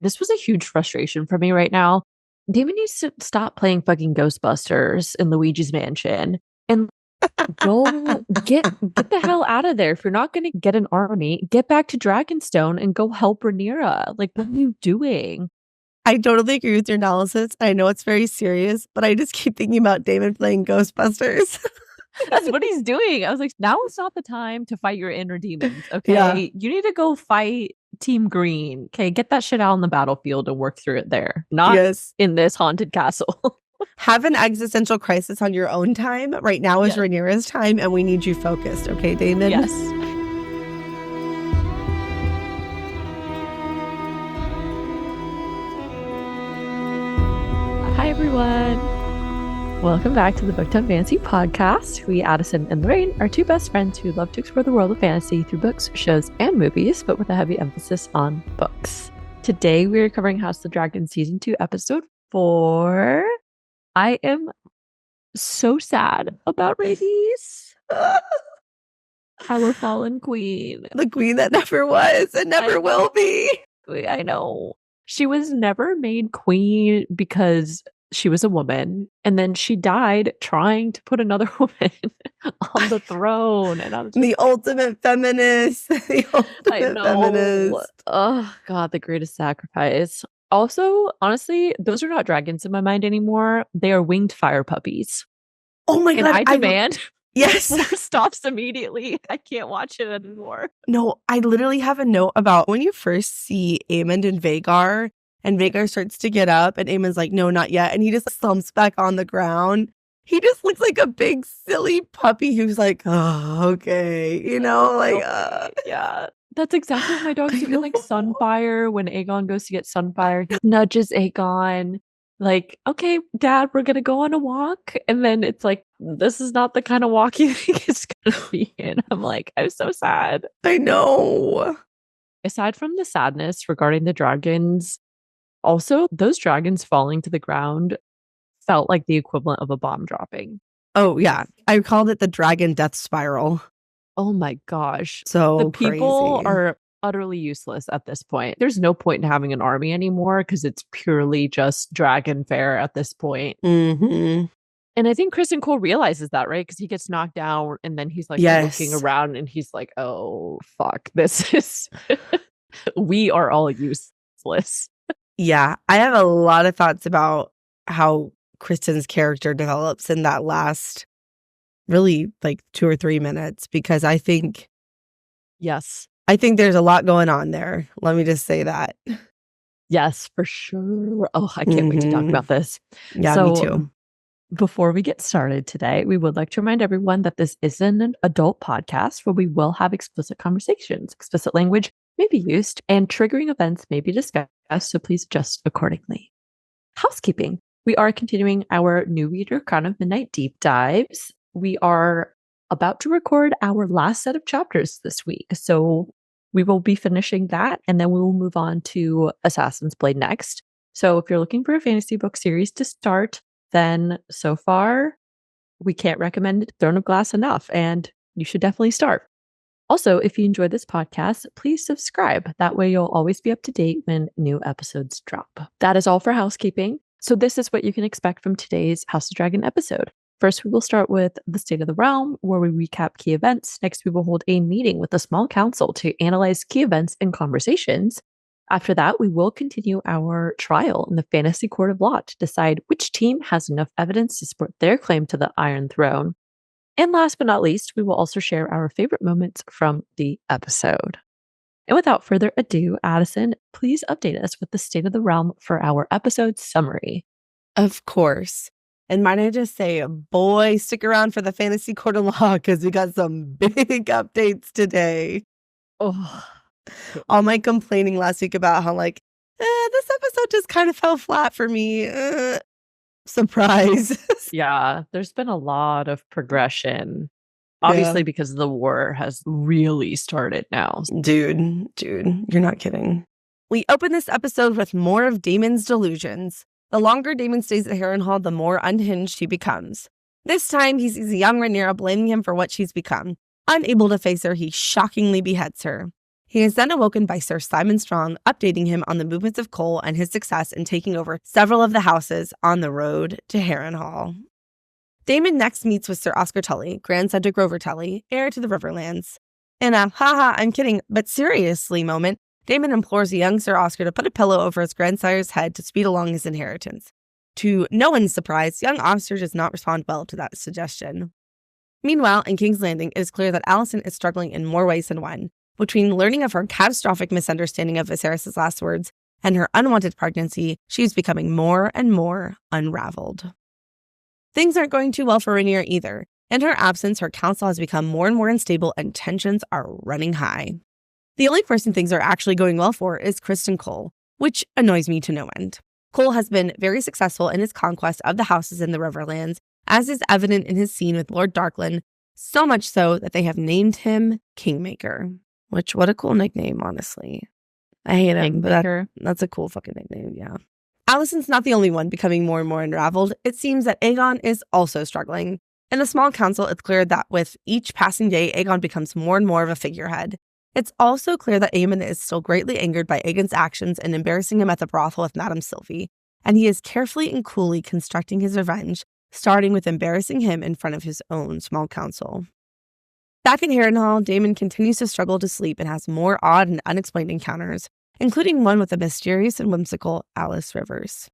This was a huge frustration for me right now. Daemon needs to stop playing fucking Ghostbusters in Luigi's Mansion and go get the hell out of there. If you're not going to get an army, get back to Dragonstone and go help Rhaenyra. Like, what are you doing? I totally agree with your analysis. I know it's very serious, but I just keep thinking about Daemon playing Ghostbusters. That's what he's doing. I was like, now is not the time to fight your inner demons. Okay. Yeah. You need to go fight Team Green. Okay. Get that shit out on the battlefield and work through it there. Not in this haunted castle. Have an existential crisis on your own time. Right now is Rhaenyra's time, and we need you focused. Okay, Daemon? Yes. Hi, everyone. Welcome back to the Booktown Fantasy Podcast. We, Addison and Lorraine, are two best friends who love to explore the world of fantasy through books, shows, and movies, but with a heavy emphasis on books. Today, we are covering House of the Dragon Season 2, Episode 4. I am so sad about Rhaenys. Our fallen queen. The queen that never was and never will be. I know. She was never made queen because she was a woman, and then she died trying to put another woman on the throne. And I was the ultimate feminist. The ultimate feminist. Oh God, the greatest sacrifice. Also, honestly, those are not dragons in my mind anymore. They are winged fire puppies. Oh my God. I demand yes stops immediately. I can't watch it anymore. No, I literally have a note about when you first see Aemond and Vhagar starts to get up and Aemon's like, no, not yet. And he just slumps back on the ground. He just looks like a big silly puppy who's like, oh, okay. You know, like, yeah. That's exactly what my dog's doing. Like Sunfire, when Aegon goes to get Sunfire, he nudges Aegon. Like, okay, Dad, we're going to go on a walk. And then it's like, this is not the kind of walk you think it's going to be in. I'm like, I'm so sad. I know. Aside from the sadness regarding the dragons, also those dragons falling to the ground felt like the equivalent of a bomb dropping. Oh, yeah. I called it the dragon death spiral. Oh my gosh. So the people crazy. Are utterly useless at this point. There's no point in having an army anymore because it's purely just dragon fare at this point. Mm-hmm. And I think Kristen Cole realizes that, right? Because he gets knocked down and then he's like looking around and he's like, oh, fuck, this is, we are all useless. Yeah. I have a lot of thoughts about how Kristen's character develops in that last really like 2 or 3 minutes, because I think there's a lot going on there. Let me just say that. Yes, for sure. Oh, I can't wait to talk about this. Yeah, me too. Before we get started today, we would like to remind everyone that this isn't an adult podcast where we will have explicit conversations. Explicit language may be used and triggering events may be discussed, so please adjust accordingly. Housekeeping. We are continuing our New Reader Crown of Midnight deep dives. We are about to record our last set of chapters this week. So we will be finishing that and then we will move on to Assassin's Blade next. So if you're looking for a fantasy book series to start, then so far we can't recommend Throne of Glass enough, and you should definitely start. Also, if you enjoy this podcast, please subscribe. That way you'll always be up to date when new episodes drop. That is all for housekeeping. So this is what you can expect from today's House of Dragon episode. First, we will start with the State of the Realm, where we recap key events. Next, we will hold a meeting with a small council to analyze key events and conversations. After that, we will continue our trial in the Fantasy Court of Law to decide which team has enough evidence to support their claim to the Iron Throne. And last but not least, we will also share our favorite moments from the episode. And without further ado, Addison, please update us with the State of the Realm for our episode summary. Of course. And might I just say, boy, stick around for the Fantasy Court of Law because we got some big updates today. Oh, all my complaining last week about how like, this episode just kind of fell flat for me. Surprise. Yeah, there's been a lot of progression. Obviously, because the war has really started now. Dude, you're not kidding. We open this episode with more of Daemon's delusions. The longer Daemon stays at Harrenhal, the more unhinged he becomes. This time, he sees a young Rhaenyra blaming him for what she's become. Unable to face her, he shockingly beheads her. He is then awoken by Sir Simon Strong, updating him on the movements of Cole and his success in taking over several of the houses on the road to Harrenhal. Daemon next meets with Sir Oscar Tully, grandson to Grover Tully, heir to the Riverlands. In a haha, I'm kidding, but seriously moment, Daemon implores young Sir Oscar to put a pillow over his grandsire's head to speed along his inheritance. To no one's surprise, young Oscar does not respond well to that suggestion. Meanwhile, in King's Landing, it is clear that Alicent is struggling in more ways than one. Between learning of her catastrophic misunderstanding of Viserys' last words and her unwanted pregnancy, she is becoming more and more unraveled. Things aren't going too well for Rhaenyra either. In her absence, her council has become more and more unstable and tensions are running high. The only person things are actually going well for is Criston Cole, which annoys me to no end. Cole has been very successful in his conquest of the houses in the Riverlands, as is evident in his scene with Lord Darkland, so much so that they have named him Kingmaker. Which, what a cool nickname, honestly. I hate him, but that's a cool fucking nickname, yeah. Alicent's not the only one becoming more and more unraveled. It seems that Aegon is also struggling. In the small council, it's clear that with each passing day, Aegon becomes more and more of a figurehead. It's also clear that Aemon is still greatly angered by Aegon's actions in embarrassing him at the brothel with Madame Sylvie, and he is carefully and coolly constructing his revenge, starting with embarrassing him in front of his own small council. Back in Harrenhal, Daemon continues to struggle to sleep and has more odd and unexplained encounters, including one with the mysterious and whimsical Alice Rivers.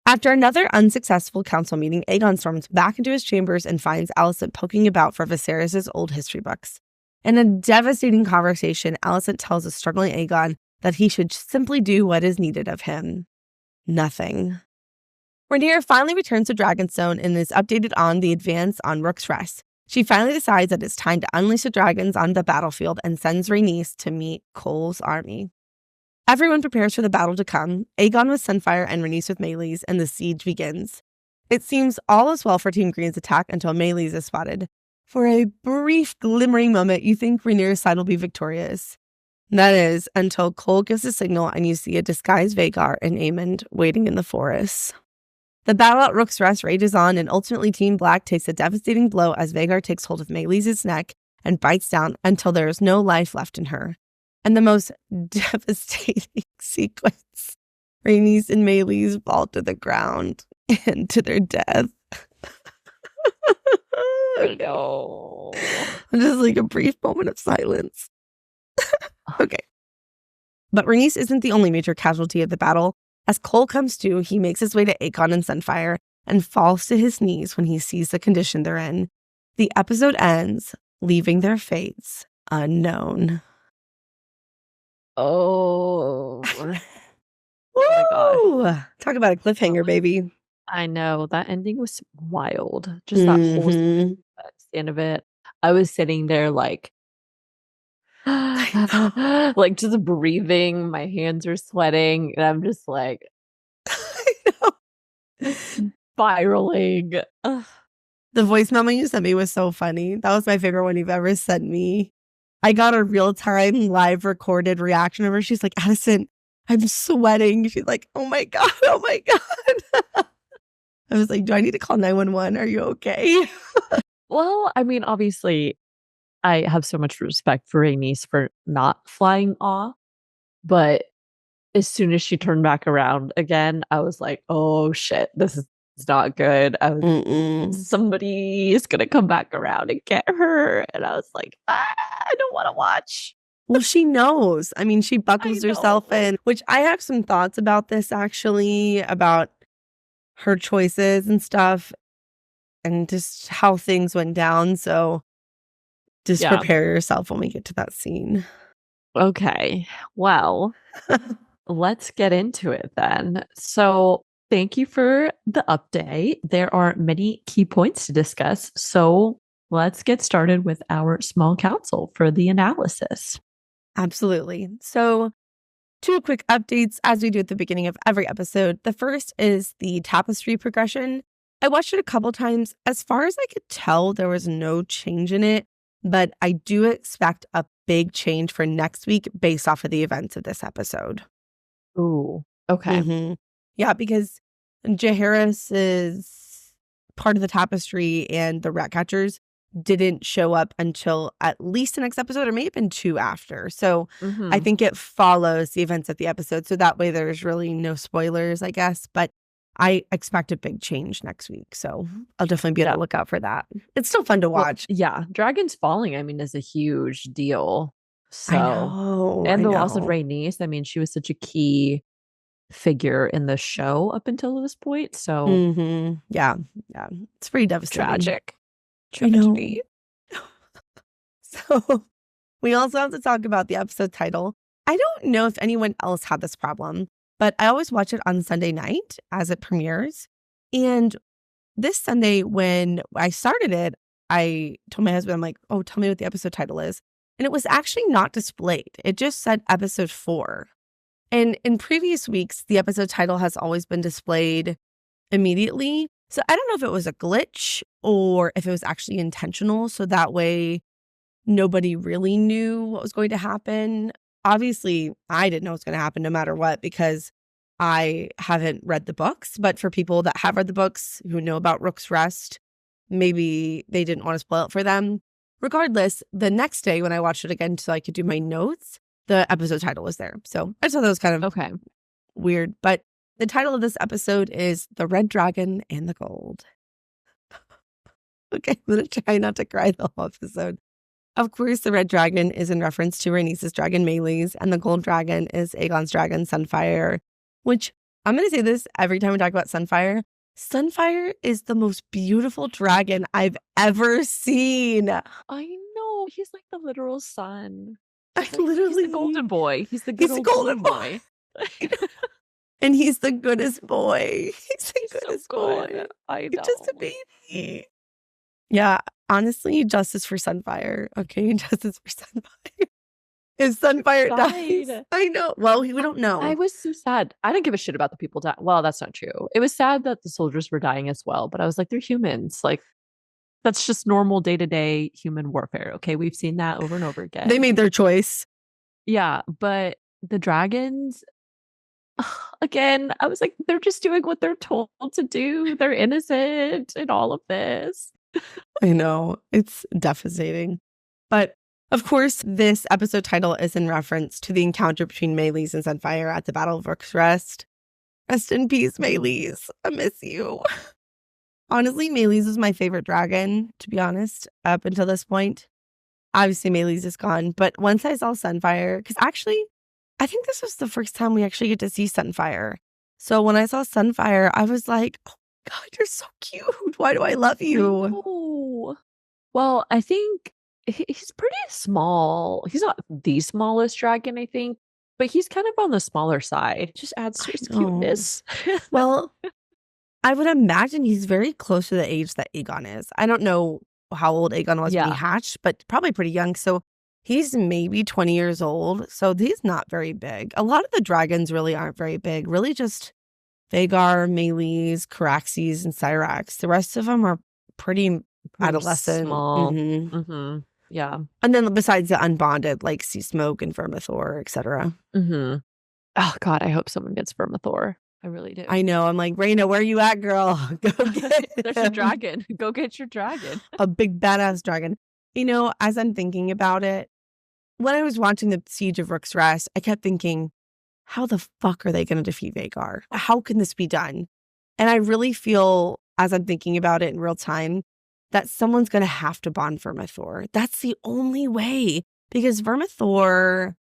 After another unsuccessful council meeting, Aegon storms back into his chambers and finds Alicent poking about for Viserys' old history books. In a devastating conversation, Alicent tells a struggling Aegon that he should simply do what is needed of him. Nothing. Rhaenyra finally returns to Dragonstone and is updated on the advance on Rook's Rest. She finally decides that it's time to unleash the dragons on the battlefield and sends Rhaenys to meet Cole's army. Everyone prepares for the battle to come, Aegon with Sunfire and Rhaenys with Meleys, and the siege begins. It seems all is well for Team Green's attack until Meleys is spotted. For a brief glimmering moment, you think Rhaenyra's side will be victorious. That is, until Cole gives a signal and you see a disguised Vhagar and Aemond waiting in the forest. The battle at Rook's Rest rages on, and ultimately Team Black takes a devastating blow as Vhagar takes hold of Meleys' neck and bites down until there is no life left in her. And the most devastating sequence, Rhaenys and Meleys fall to the ground and to their death. No. Just like a brief moment of silence. Okay. But Rhaenys isn't the only major casualty of the battle. As Cole comes to, he makes his way to Aegon and Sunfire and falls to his knees when he sees the condition they're in. The episode ends, leaving their fates unknown. Oh. Oh my gosh. Talk about a cliffhanger, baby. I know. That ending was wild. Just that whole scene, that's the end of it. I was sitting there like like just breathing. My hands are sweating. And I'm just like I know. spiraling. The voice memo you sent me was so funny. That was my favorite one you've ever sent me. I got a real-time live recorded reaction of her. She's like, Addison, I'm sweating. She's like, oh my God, oh my God. I was like, do I need to call 911? Are you okay? Well, I mean, obviously, I have so much respect for Rhaenys for not flying off. But as soon as she turned back around again, I was like, oh shit, this is not good. Somebody is going to come back around and get her. And I was like, I don't want to watch. Well, she knows. I mean, she buckles herself in, which I have some thoughts about this actually, about her choices and stuff and just how things went down. So just prepare yourself when we get to that scene. Okay. Well, let's get into it then. So thank you for the update. There are many key points to discuss. So let's get started with our small council for the analysis. Absolutely. So 2 quick updates as we do at the beginning of every episode. The first is the tapestry progression. I watched it a couple times. As far as I could tell, there was no change in it, but I do expect a big change for next week based off of the events of this episode. Ooh, okay. Yeah, because Jaehaerys is part of the tapestry and the Ratcatchers didn't show up until at least the next episode, or maybe been 2 after. So I Mm-hmm. think it follows the events of the episode. So that way there's really no spoilers, I guess. But I expect a big change next week. So I'll definitely be on Yeah. the lookout for that. It's still fun to Well, watch. yeah, dragons falling, I mean, is a huge deal. I So, know. and I the loss of know. Rhaenys, I mean, she was such a key figure in the show up until this point. So Yeah. Yeah. It's pretty devastating. tragic. I know. Tragedy. So we also have to talk about the episode title. I don't know if anyone else had this problem, but I always watch it on Sunday night as it premieres. And this Sunday, when I started it, I told my husband, I'm like, oh, tell me what the episode title is. And it was actually not displayed. It just said episode 4. And in previous weeks, the episode title has always been displayed immediately. So I don't know if it was a glitch or if it was actually intentional. So that way nobody really knew what was going to happen. Obviously, I didn't know what was going to happen no matter what, because I haven't read the books. But for people that have read the books who know about Rook's Rest, maybe they didn't want to spoil it for them. Regardless, the next day when I watched it again so I could do my notes, the episode title was there. So I just thought that was kind of Okay. weird. But the title of this episode is The Red Dragon and the Gold. Okay, I'm going to try not to cry the whole episode. Of course, the red dragon is in reference to Rhaenys' dragon Meleys, and the gold dragon is Aegon's dragon Sunfire, which I'm going to say this every time we talk about Sunfire. Sunfire is the most beautiful dragon I've ever seen. I know. He's like the literal sun. He's the golden boy. He's the He's the golden boy. And he's the goodest boy. He's the goodest boy. I know. He's just a baby. Yeah, honestly, justice for Sunfire. Okay, justice for Sunfire. If Sunfire dies, I know. Well, we don't know. I was so sad. I didn't give a shit about the people dying. Well, that's not true. It was sad that the soldiers were dying as well, but I was like, they're humans. Like, that's just normal day-to-day human warfare. Okay, we've seen that over and over again. They made their choice. Yeah, but the dragons, again, I was like, they're just doing what they're told to do. They're innocent in all of this. I know. It's devastating. But of course, this episode title is in reference to the encounter between Meleys and Sunfire at the Battle of Rook's Rest. Rest in peace, Meleys. I miss you. Honestly, Meleys is my favorite dragon, to be honest, up until this point. Obviously, Meleys is gone. But once I saw Sunfire, because actually, I think this was the first time we actually get to see Sunfire. So when I saw Sunfire, I was like, oh God, you're so cute. Why do I love you? Oh. Well, I think he's pretty small. He's not the smallest dragon, I think, but he's kind of on the smaller side. It just adds to his cuteness. Well, I would imagine he's very close to the age that Aegon is. I don't know how old Aegon was when he hatched, but probably pretty young. So he's maybe 20 years old. So he's not very big. A lot of the dragons really aren't very big. Really just Vhagar, Meleys, Caraxes, and Syrax. The rest of them are pretty adolescent. Small. Yeah. And then besides the unbonded, like Sea Smoke and Vermithor, etc. Oh God, I hope someone gets Vermithor. I really do. I know. I'm like, Rhaena, where you at, girl? Go get There's a dragon. Go get your dragon. A big badass dragon. You know, as I'm thinking about it, when I was watching the Siege of Rook's Rest, I kept thinking, how the fuck are they going to defeat Vhagar? How can this be done? And I really feel, as I'm thinking about it in real time, that someone's going to have to bond Vermithor. That's the only way, because Vermithor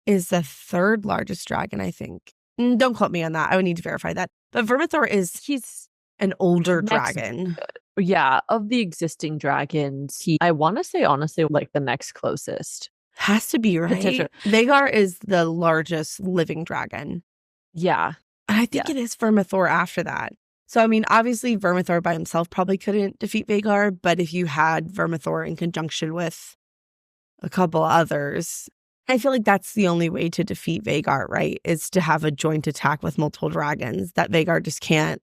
is the 3rd largest dragon, I think. Don't quote me on that. I would need to verify that. But Vermithor he's an older dragon. Yeah, of the existing dragons, I want to say, honestly, like the next closest. Has to be, right? Vhagar is the largest living dragon. Yeah. And I think it is Vermithor after that. So, I mean, obviously, Vermithor by himself probably couldn't defeat Vhagar, but if you had Vermithor in conjunction with a couple others, I feel like that's the only way to defeat Vhagar, right? Is to have a joint attack with multiple dragons that Vhagar just can't.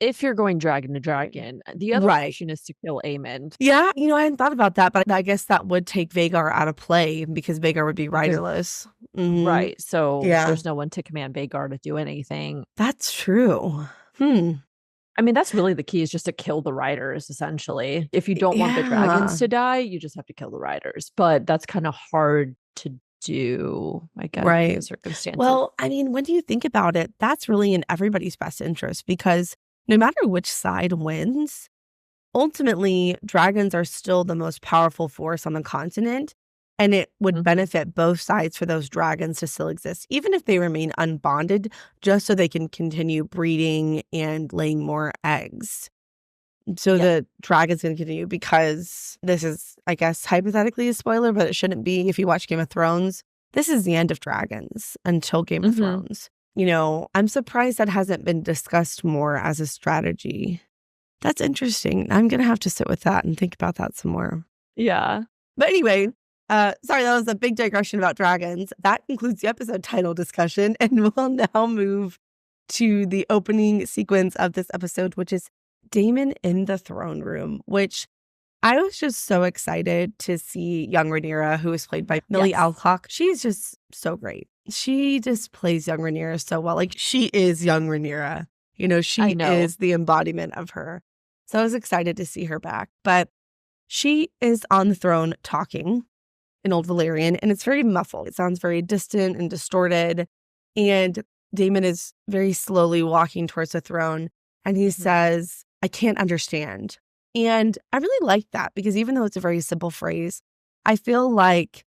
If you're going dragon to dragon, the other option is to kill Aemond. Yeah, you know, I hadn't thought about that, but I guess that would take Vhagar out of play because Vhagar would be riderless. Right. So there's no one to command Vhagar to do anything. That's true. I mean, that's really the key, is just to kill the riders, essentially. If you don't want the dragons Yeah. to die, you just have to kill the riders. But that's kind of hard to do, I guess, in the Right. circumstances. Well, I mean, when you think about it, that's really in everybody's best interest because no matter which side wins, ultimately, dragons are still the most powerful force on the continent, and it would Mhm. benefit both sides for those dragons to still exist, even if they remain unbonded, just so they can continue breeding and laying more eggs. So Yeah. the dragon's going to continue because this is, I guess, hypothetically a spoiler, but it shouldn't be if you watch Game of Thrones. This is the end of dragons until Game of Hmm. Thrones. I'm surprised that hasn't been discussed more as a strategy. That's interesting. I'm going to have to sit with that and think about that some more. Yeah. But anyway, sorry, that was a big digression about dragons. That concludes the episode title discussion. And we'll now move to the opening sequence of this episode, which is Daemon in the throne room, which I was just so excited to see young Rhaenyra, who is played by Millie Yes. Alcock. She's just so great. She just plays young Rhaenyra so well. Like, she is young Rhaenyra. She I know. is the embodiment of her. So I was excited to see her back. But she is on the throne talking in Old Valyrian, and it's very muffled. It sounds very distant and distorted. And Daemon is very slowly walking towards the throne, and he says, "I can't understand." And I really like that because even though it's a very simple phrase, I feel like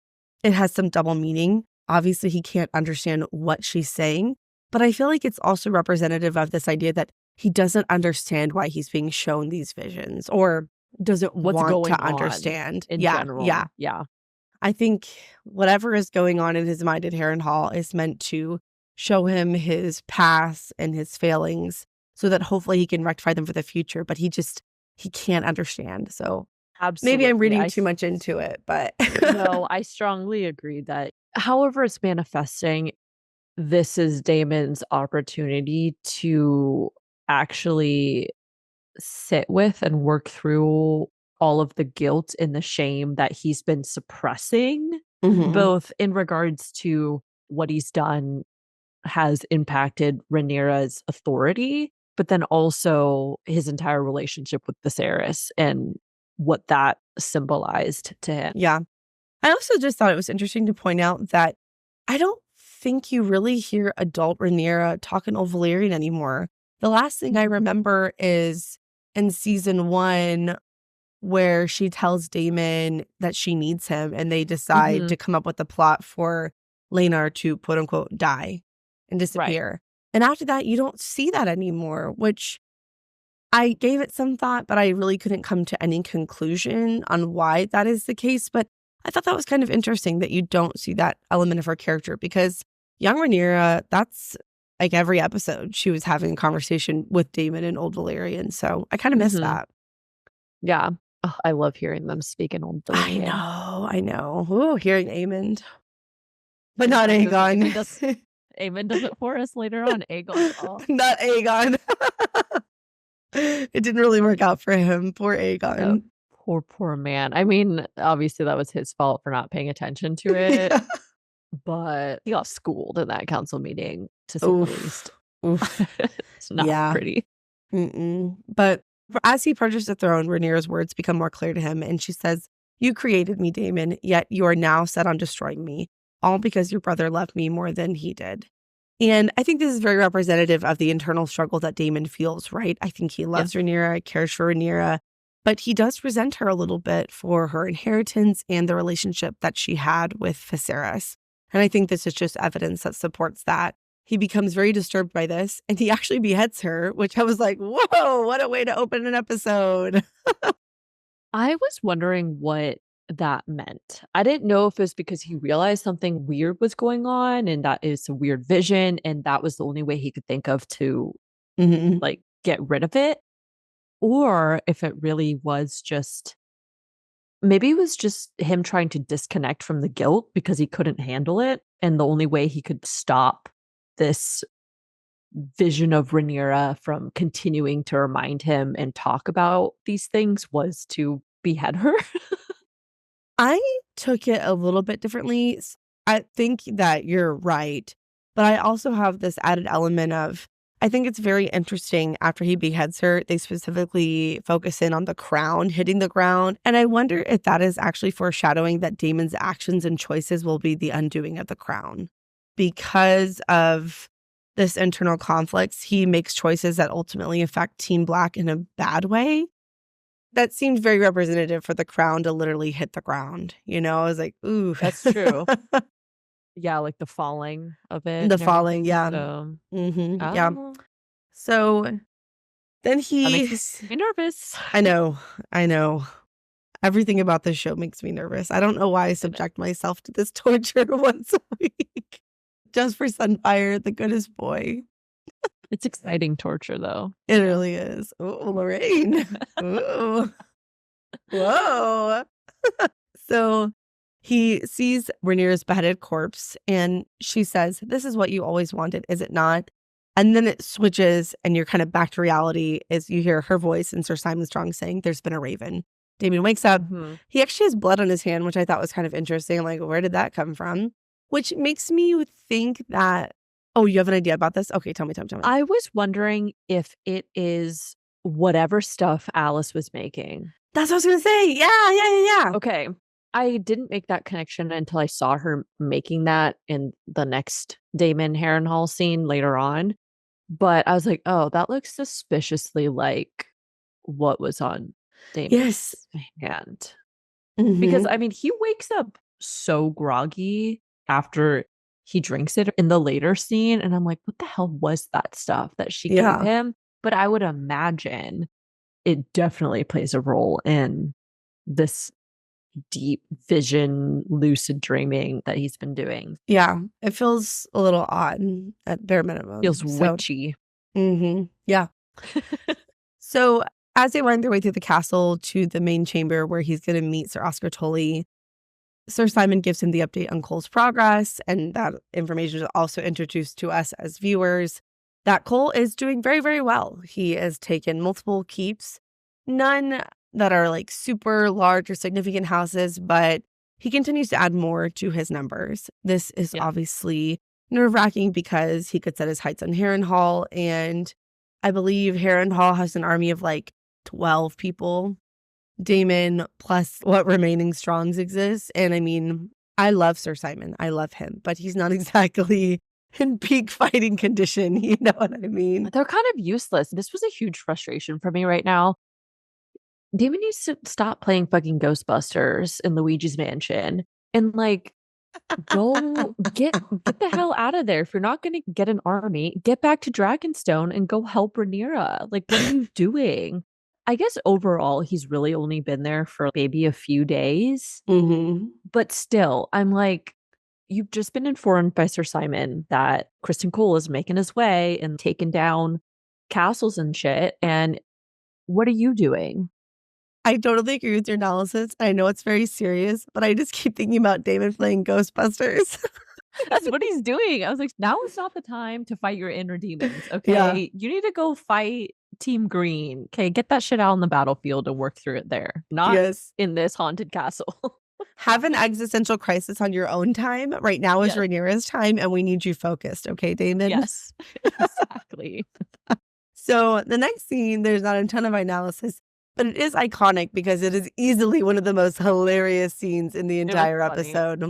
it has some double meaning. Obviously, he can't understand what she's saying, but I feel like it's also representative of this idea that he doesn't understand why he's being shown these visions or doesn't What's want going to on understand. in Yeah. general. Yeah. I think whatever is going on in his mind at Harrenhal is meant to show him his past and his failings so that hopefully he can rectify them for the future. But he can't understand. So maybe I'm Absolutely. reading too much into it, but No, I strongly agree that however it's manifesting, this is Damon's opportunity to actually sit with and work through all of the guilt and the shame that he's been suppressing, Mhm. both in regards to what he's done has impacted Rhaenyra's authority, but then also his entire relationship with Viserys and what that symbolized to him. Yeah. I also just thought it was interesting to point out that I don't think you really hear adult Rhaenyra talking Old Valyrian anymore. The last thing I remember is in season 1 where she tells Daemon that she needs him and they decide Mhm. to come up with a plot for Laenar to quote unquote die and Right. disappear. And after that, you don't see that anymore, which I gave it some thought, but I really couldn't come to any conclusion on why that is the case. But I thought that was kind of interesting that you don't see that element of her character because young Rhaenyra, that's like every episode she was having a conversation with Daemon and Old Valyrian. So I kind of miss Mhm. that. Yeah. Oh, I love hearing them speak in Old Valyrian. I know. Ooh, hearing Aemond, but not Aemon Aegon. does Aemon does it for us later on. Aegon. Oh, Not Aegon. It didn't really work out for him. Poor no. Aegon. Poor man. I mean, obviously that was his fault for not paying attention to it, Yeah. but he got schooled in that council meeting, to say the least. Oof. Oof. It's not Yeah. pretty. But as he approaches the throne, Rhaenyra's words become more clear to him, and she says, "You created me, Daemon, yet you are now set on destroying me, all because your brother loved me more than he did." And I think this is very representative of the internal struggle that Daemon feels, right? I think he Yeah. loves Rhaenyra, cares for Rhaenyra, but he does resent her a little bit for her inheritance and the relationship that she had with Viserys. And I think this is just evidence that supports that. He becomes very disturbed by this and he actually beheads her, which I was like, whoa, what a way to open an episode. I was wondering what that meant. I didn't know if it was because he realized something weird was going on and that is a weird vision and that was the only way he could think of to Mhm. like get rid of it, or if it really was just maybe it was just him trying to disconnect from the guilt because he couldn't handle it and the only way he could stop this vision of Rhaenyra from continuing to remind him and talk about these things was to behead her. I took it a little bit differently. I think that you're right, but I also have this added element of I think it's very interesting after he beheads her, they specifically focus in on the crown hitting the ground. And I wonder if that is actually foreshadowing that Daemon's actions and choices will be the undoing of the crown. Because of this internal conflicts, he makes choices that ultimately affect Team Black in a bad way. That seemed very representative for the crown to literally hit the ground. You know, I was like, ooh. That's true. Yeah, like the falling of it The and falling, everything. yeah. So, Yeah. oh, So then that makes me nervous. I know. Everything about this show makes me nervous. I don't know why I subject myself to this torture once a week. Just for Sunfire, the goodest boy. It's exciting torture, though. It really is. Oh, Lorraine. Ooh. Whoa. So he sees Rhaenyra's beheaded corpse and she says, "This is what you always wanted, is it not?" And then it switches and you're kind of back to reality as you hear her voice and Sir Simon Strong saying, "There's been a raven." Daemon wakes up. Mm-hmm. He actually has blood on his hand, which I thought was kind of interesting. I'm like, where did that come from? Which makes me think that, oh, you have an idea about this? Okay, tell me. I was wondering if it is whatever stuff Alice was making. That's what I was going to say. Yeah. Okay. I didn't make that connection until I saw her making that in the next Daemon Harrenhal scene later on. But I was like, oh, that looks suspiciously like what was on Daemon's hand. Because, I mean, he wakes up so groggy after he drinks it in the later scene. And I'm like, what the hell was that stuff that she gave him? But I would imagine it definitely plays a role in this deep vision, lucid dreaming that he's been doing. Yeah, it feels a little odd at bare minimum. Feels witchy. Yeah. So as they wind their way through the castle to the main chamber where he's going to meet Sir Oscar Tully, Sir Simon gives him the update on Cole's progress, and that information is also introduced to us as viewers that Cole is doing very, very well. He has taken multiple keeps, none that are like super large or significant houses, but he continues to add more to his numbers. This is obviously nerve-wracking because he could set his heights on Harrenhal, and I believe Harrenhal has an army of like 12 people. Daemon plus what remaining Strongs exists. And I mean, I love Sir Simon. I love him, but he's not exactly in peak fighting condition. You know what I mean? They're kind of useless. This was a huge frustration for me right now. Daemon needs to stop playing fucking Ghostbusters in Luigi's Mansion and like go get the hell out of there. If you're not going to get an army, get back to Dragonstone and go help Rhaenyra. Like, what are you doing? I guess overall, he's really only been there for maybe a few days. But still, I'm like, you've just been informed by Sir Simon that Kristen Cole is making his way and taking down castles and shit. And what are you doing? I totally agree with your analysis. I know it's very serious, but I just keep thinking about Daemon playing Ghostbusters. That's what he's doing. I was like, now is not the time to fight your inner demons. Okay. Yeah. You need to go fight Team Green. Okay. Get that shit out on the battlefield and work through it there. Not in this haunted castle. Have an existential crisis on your own time. Right now is Rhaenyra's time, and we need you focused. Okay, Daemon? Yes. Exactly. So the next scene, there's not a ton of analysis, but it is iconic because it is easily one of the most hilarious scenes in the entire episode.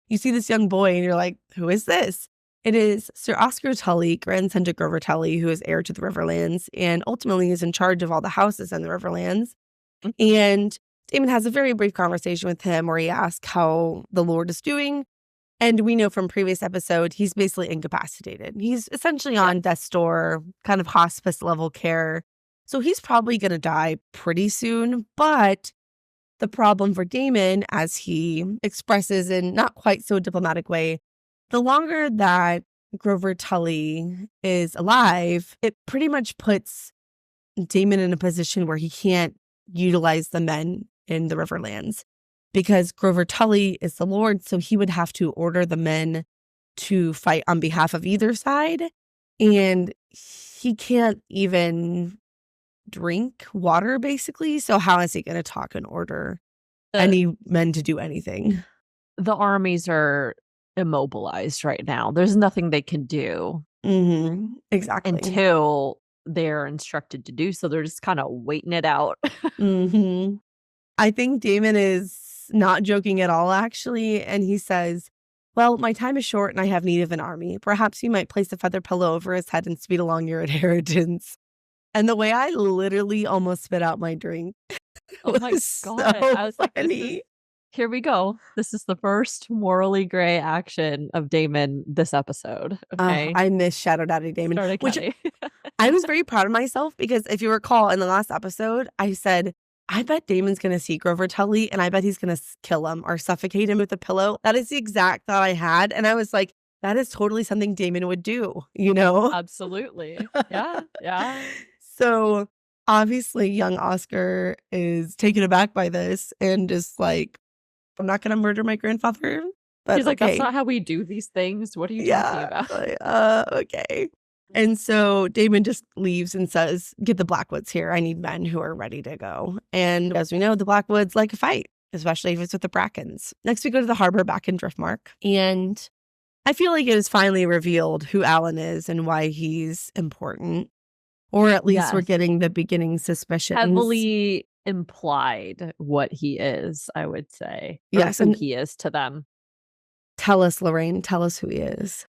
You see this young boy and you're like, who is this? It is Sir Oscar Tully, grandson to Grover Tully, who is heir to the Riverlands and ultimately is in charge of all the houses in the Riverlands. And Daemon has a very brief conversation with him where he asks how the Lord is doing. And we know from previous episode, he's basically incapacitated. He's essentially on death's door, kind of hospice level care. So he's probably going to die pretty soon. But the problem for Daemon, as he expresses in not quite so diplomatic way, the longer that Grover Tully is alive, it pretty much puts Daemon in a position where he can't utilize the men in the Riverlands because Grover Tully is the Lord. So he would have to order the men to fight on behalf of either side. And he can't even drink water, basically. So how is he going to talk and order any men to do anything? The armies are immobilized right now. There's nothing they can do. Exactly. until they're instructed to do so. They're just kind of waiting it out. I think Daemon is not joking at all, actually. And he says, well, my time is short and I have need of an army. Perhaps you might place a feather pillow over his head and speed along your inheritance. And the way I literally almost spit out my drink Oh my was God. so I was like, funny. here we go. This is the first morally gray action of Daemon this episode. Okay. I miss Shadow Daddy Daemon, Started which County. I was very proud of myself because if you recall in the last episode, I said, I bet Damon's going to see Grover Tully and I bet he's going to kill him or suffocate him with a pillow. That is the exact thought I had. And I was like, that is totally something Daemon would do, you know? Absolutely. Yeah. Yeah. So obviously, young Oscar is taken aback by this and just like, I'm not going to murder my grandfather. But He's like, okay. that's not how we do these things. What are you talking about? Like, okay. And so Daemon just leaves and says, get the Blackwoods here. I need men who are ready to go. And as we know, the Blackwoods like a fight, especially if it's with the Brackens. Next, we go to the harbor back in Driftmark. And I feel like it is finally revealed who Alan is and why he's important. Or at least we're getting the beginning suspicions. Heavily implied what he is, I would say. Yes. And he is to them. Tell us, Lorraine. Tell us who he is.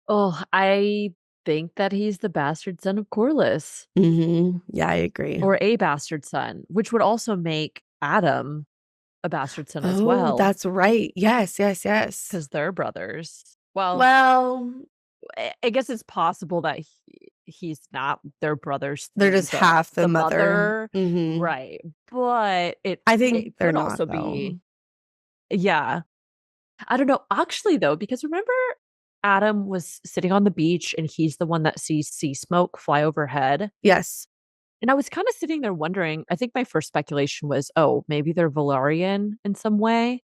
Oh, I think that he's the bastard son of Corlys. Yeah, I agree. Or a bastard son, which would also make Adam a bastard son as well. That's right. Yes. Because they're brothers. Well, I guess it's possible that he's not their brothers. They're just half the mother. Right. But I think it they're could not, also though. be. Yeah. I don't know. Actually, though, because remember Adam was sitting on the beach and he's the one that sees sea smoke fly overhead? Yes. And I was kind of sitting there wondering, I think my first speculation was, oh, maybe they're Velaryon in some way.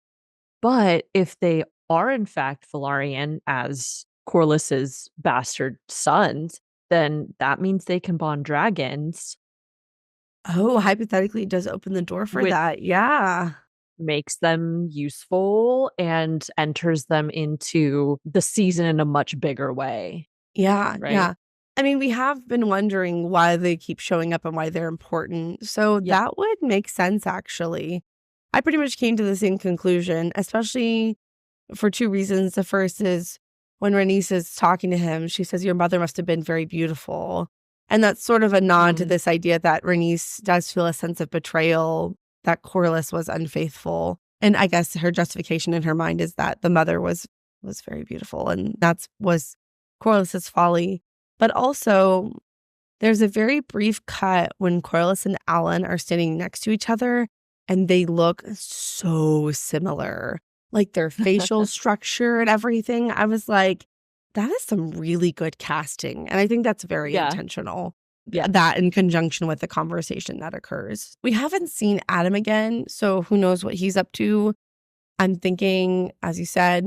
But if they are in fact Velaryon as Corlys's bastard sons, then that means they can bond dragons. Oh, hypothetically, it does open the door for that. Yeah. Makes them useful and enters them into the season in a much bigger way. Yeah. Right? Yeah. I mean, we have been wondering why they keep showing up and why they're important. So that would make sense, actually. I pretty much came to the same conclusion, especially for two reasons. The first is when Rhaenys is talking to him, she says, your mother must have been very beautiful. And that's sort of a nod to this idea that Rhaenys does feel a sense of betrayal, that Corlys was unfaithful. And I guess her justification in her mind is that the mother was very beautiful. And that was Corlys's folly. But also, there's a very brief cut when Corlys and Alan are standing next to each other and they look so similar. Like their facial structure and everything. I was like, that is some really good casting. And I think that's very intentional. Yeah. That in conjunction with the conversation that occurs. We haven't seen Adam again, so who knows what he's up to. I'm thinking, as you said,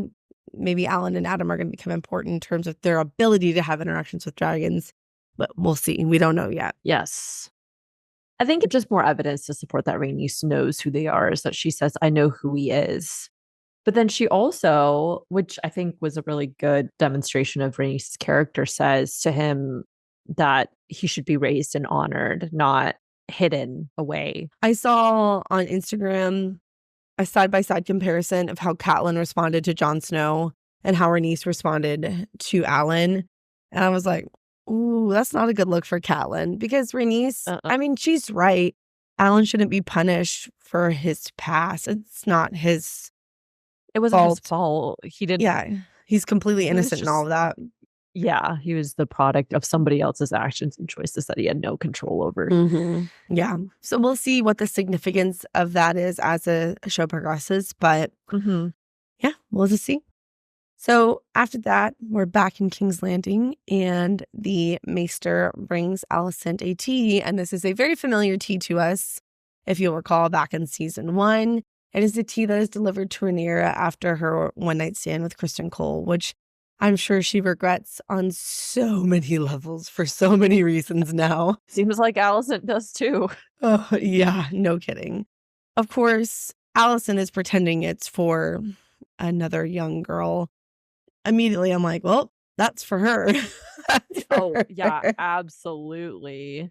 maybe Alan and Adam are going to become important in terms of their ability to have interactions with dragons. But we'll see. We don't know yet. Yes. I think just more evidence to support that Rhaenys knows who they are is that she says, I know who he is. But then she also, which I think was a really good demonstration of Rhaenys' character, says to him that he should be raised and honored, not hidden away. I saw on Instagram a side-by-side comparison of how Catelyn responded to Jon Snow and how Rhaenys responded to Alan. And I was like, ooh, that's not a good look for Catelyn. Because Rhaenys, I mean, she's right. Alan shouldn't be punished for his past. It's not his It wasn't his fault. He didn't. Yeah, he's completely innocent in all of that. Yeah, he was the product of somebody else's actions and choices that he had no control over. Yeah. So we'll see what the significance of that is as a show progresses. But yeah, we'll just see. So after that, we're back in King's Landing and the Maester brings Alicent a tea. And this is a very familiar tea to us. If you'll recall back in season 1, it is the tea that is delivered to Rhaenyra after her one-night stand with Criston Cole, which I'm sure she regrets on so many levels for so many reasons now. Seems like Alicent does too. Oh, yeah, no kidding. Of course, Alicent is pretending it's for another young girl. Immediately, I'm like, well, That's for her. That's for Oh, yeah, her. absolutely.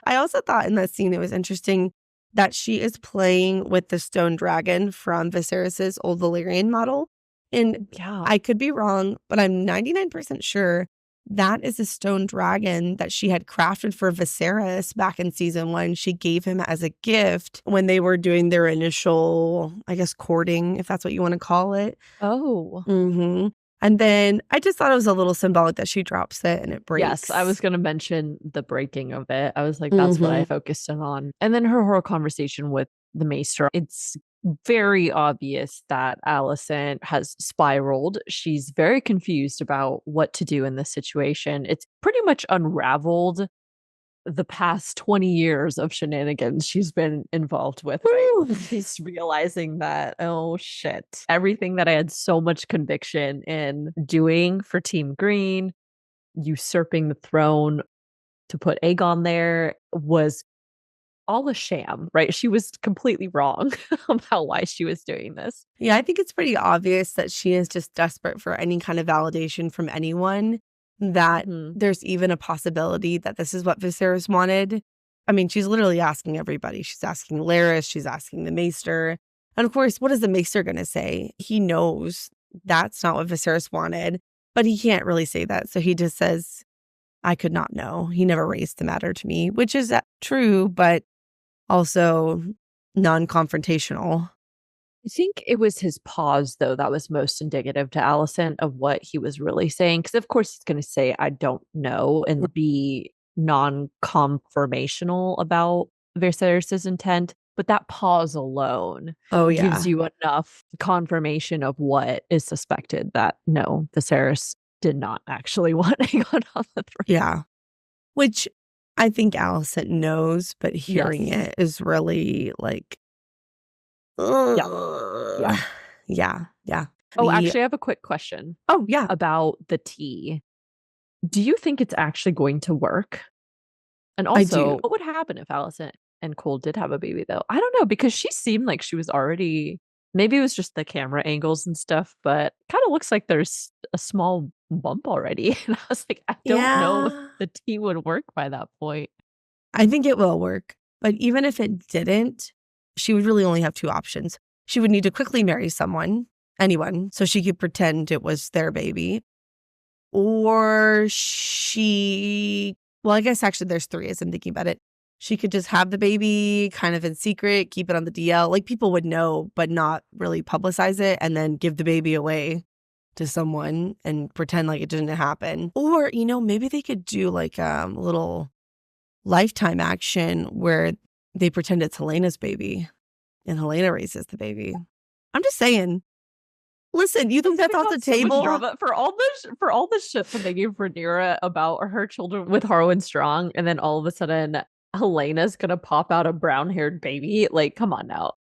I also thought in that scene it was interesting that she is playing with the stone dragon from Viserys's old Valyrian model. And Yeah. I could be wrong, but I'm 99% sure that is a stone dragon that she had crafted for Viserys back in season 1. She gave him as a gift when they were doing their initial, I guess, courting, if that's what you want to call it. Oh. Mm-hmm. And then I just thought it was a little symbolic that she drops it and it Yes, I was breaks. going to mention the breaking of it. I was like, that's what I Mm-hmm. focused in on. And then her whole conversation with the maester. It's very obvious that Allison has spiraled. She's very confused about what to do in this situation. It's pretty much unraveled the past 20 years of shenanigans she's been involved with, right? She's realizing that, oh shit, everything that I had so much conviction in doing for Team Green, usurping the throne to put Aegon there, was all a sham, right? She was completely wrong about why she was doing this. Yeah, I think it's pretty obvious that she is just desperate for any kind of validation from anyone, that Mhm. there's even a possibility that this is what Viserys wanted. I mean, she's literally asking everybody. She's asking Larys, she's asking the Maester. And of course, what is the Maester going to say? He knows that's not what Viserys wanted, but he can't really say that. So he just says, I could not know. He never raised the matter to me, which is true, but also non-confrontational. I think it was his pause, though, that was most indicative to Allison of what he was really saying. Because, of course, he's going to say, I don't know, and be non confirmational about Viserys' intent. But that pause alone Oh, gives yeah. you enough confirmation of what is suspected, that no, Viserys did not actually want Aegon on the throne. Yeah. Which I think Allison knows, but hearing Yes. it is really like, Yeah. Yeah. yeah, yeah. Oh, actually, I have a quick question Oh, yeah. about the tea. Do you think it's actually going to work? And I do. also, what would happen if Allison and Cole did have a baby, though? I don't know, because she seemed like she was already, maybe it was just the camera angles and stuff, but kind of looks like there's a small bump already. And I was like, I don't know if Yeah. the tea would work by that point. I think it will work. But even if it didn't, she would really only have two options. She would need to quickly marry anyone, so she could pretend it was their baby. Or well, I guess actually there's three as I'm thinking about it. She could just have the baby kind of in secret, keep it on the DL. Like people would know, but not really publicize it, and then give the baby away to someone and pretend like it didn't happen. Or, maybe they could do like a little Lifetime action where they pretend it's Helena's baby and Helena raises the baby. I'm just saying. Listen, you think that's off the So much table? drama for all the shit that they gave Rhaenyra about her children with Harwin Strong, and then all of a sudden Helena's gonna pop out a brown-haired baby. Like, come on now.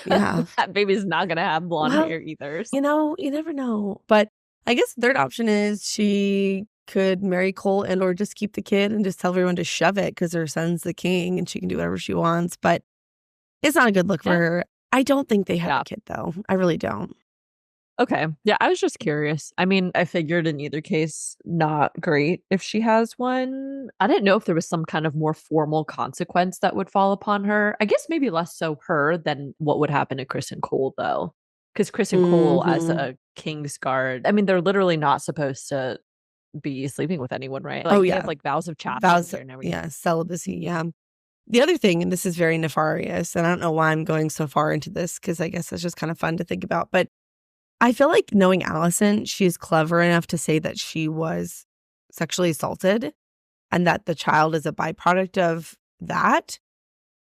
Yeah. That baby's not gonna have blonde Well, hair either. you never know. But I guess the third option is she could marry Cole and or just keep the kid and just tell everyone to shove it because her son's the king and she can do whatever she wants. But it's not a good look for her. I don't think they have a kid, though. I really don't. Okay. Yeah, I was just curious. I mean, I figured in either case, not great if she has one. I didn't know if there was some kind of more formal consequence that would fall upon her. I guess maybe less so her than what would happen to Chris and Cole, though. Because Chris and Cole, as Mm-hmm. a King's Guard, I mean, they're literally not supposed to be sleeping with anyone, right? Like, Oh, they yeah. have like vows of Vows, chastity and everything. yeah, celibacy, yeah. The other thing, and this is very nefarious, and I don't know why I'm going so far into this because I guess it's just kind of fun to think about, but I feel like knowing Allison, she's clever enough to say that she was sexually assaulted and that the child is a byproduct of that.